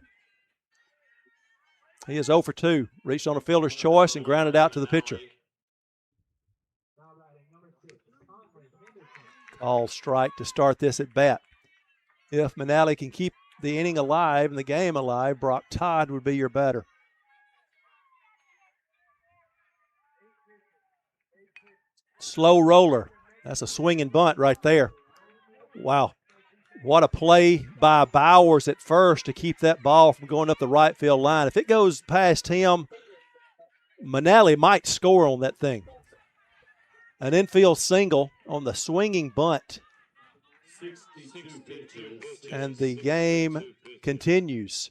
He is 0 for 2. Reached on a fielder's choice and grounded out to the pitcher. All strike to start this at bat. If Manali can keep the inning alive and the game alive, Brock Todd would be your batter. Slow roller. That's a swing and bunt right there. Wow. What a play by Bowers at first to keep that ball from going up the right field line. If it goes past him, Manali might score on that thing. An infield single on the swinging bunt. And the game continues.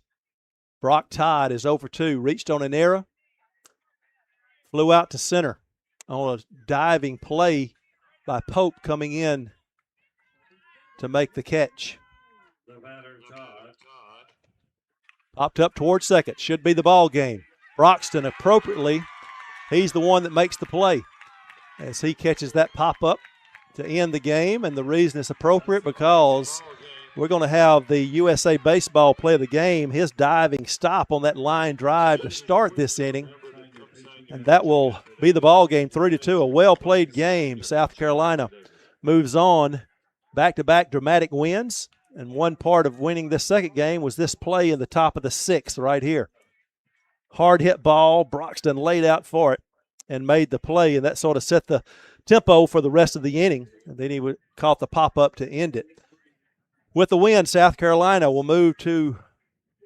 Brock Todd is 0 for 2. Reached on an error. Flew out to center on a diving play by Pope coming in to make the catch. The batter, Todd. Popped up towards second. Should be the ball game. Broxton appropriately, he's the one that makes the play as he catches that pop-up to end the game. And the reason it's appropriate because we're going to have the USA Baseball play of the game, his diving stop on that line drive to start this inning. And that will be the ball game, 3-2. A well-played game. South Carolina moves on. Back-to-back dramatic wins. And one part of winning this second game was this play in the top of the sixth right here. Hard hit ball. Broxton laid out for it and made the play, and that sort of set the tempo for the rest of the inning. And then he caught the pop-up to end it. With the win, South Carolina will move to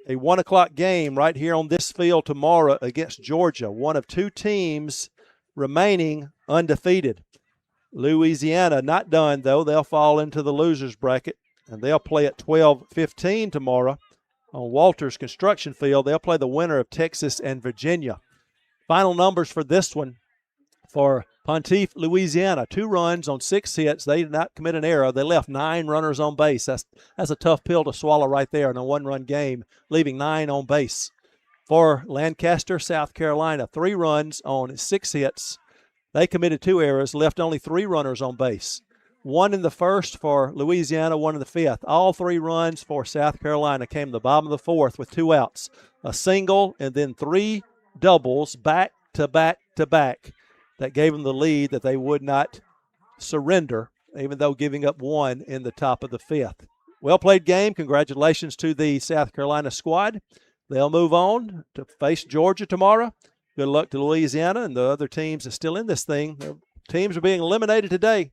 a 1 o'clock game right here on this field tomorrow against Georgia. One of 2 teams remaining undefeated. Louisiana not done, though. They'll fall into the losers bracket, and they'll play at 12:15 tomorrow on Walters Construction Field. They'll play the winner of Texas and Virginia. Final numbers for this one for Pontiff, Louisiana. 2 runs on 6 hits. They did not commit an error. They left 9 runners on base. That's a tough pill to swallow right there in a 1-run game, leaving 9 on base. For Lancaster, South Carolina, 3 runs on 6 hits. They committed 2 errors, left only 3 runners on base. 1 in the first for Louisiana, 1 in the fifth. All 3 runs for South Carolina came the bottom of the fourth with 2 outs. A single and then 3 doubles back to back to back that gave them the lead that they would not surrender, even though giving up 1 in the top of the fifth. Well-played game. Congratulations to the South Carolina squad. They'll move on to face Georgia tomorrow. Good luck to Louisiana and the other teams that's still in this thing. Their teams are being eliminated today.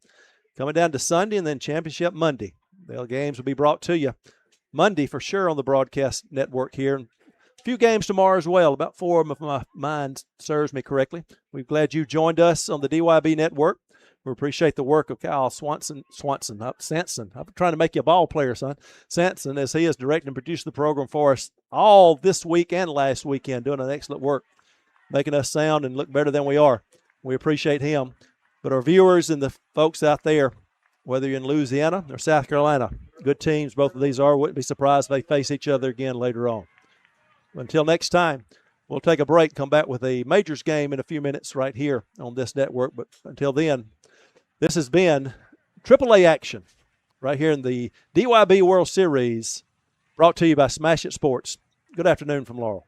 Coming down to Sunday and then championship Monday. The games will be brought to you Monday for sure on the broadcast network here. A few games tomorrow as well. About 4 of them, if my mind serves me correctly. We're glad you joined us on the DYB network. We appreciate the work of Kyle Sanson. I'm trying to make you a ball player, son. Sanson, as he is directing and producing the program for us all this week and last weekend, doing an excellent work, making us sound and look better than we are. We appreciate him. But our viewers and the folks out there, whether you're in Louisiana or South Carolina, good teams, both of these are. Wouldn't be surprised if they face each other again later on. Until next time, we'll take a break, come back with a Majors game in a few minutes right here on this network. But until then, this has been AAA action right here in the DYB World Series, brought to you by Smash It Sports. Good afternoon from Laurel.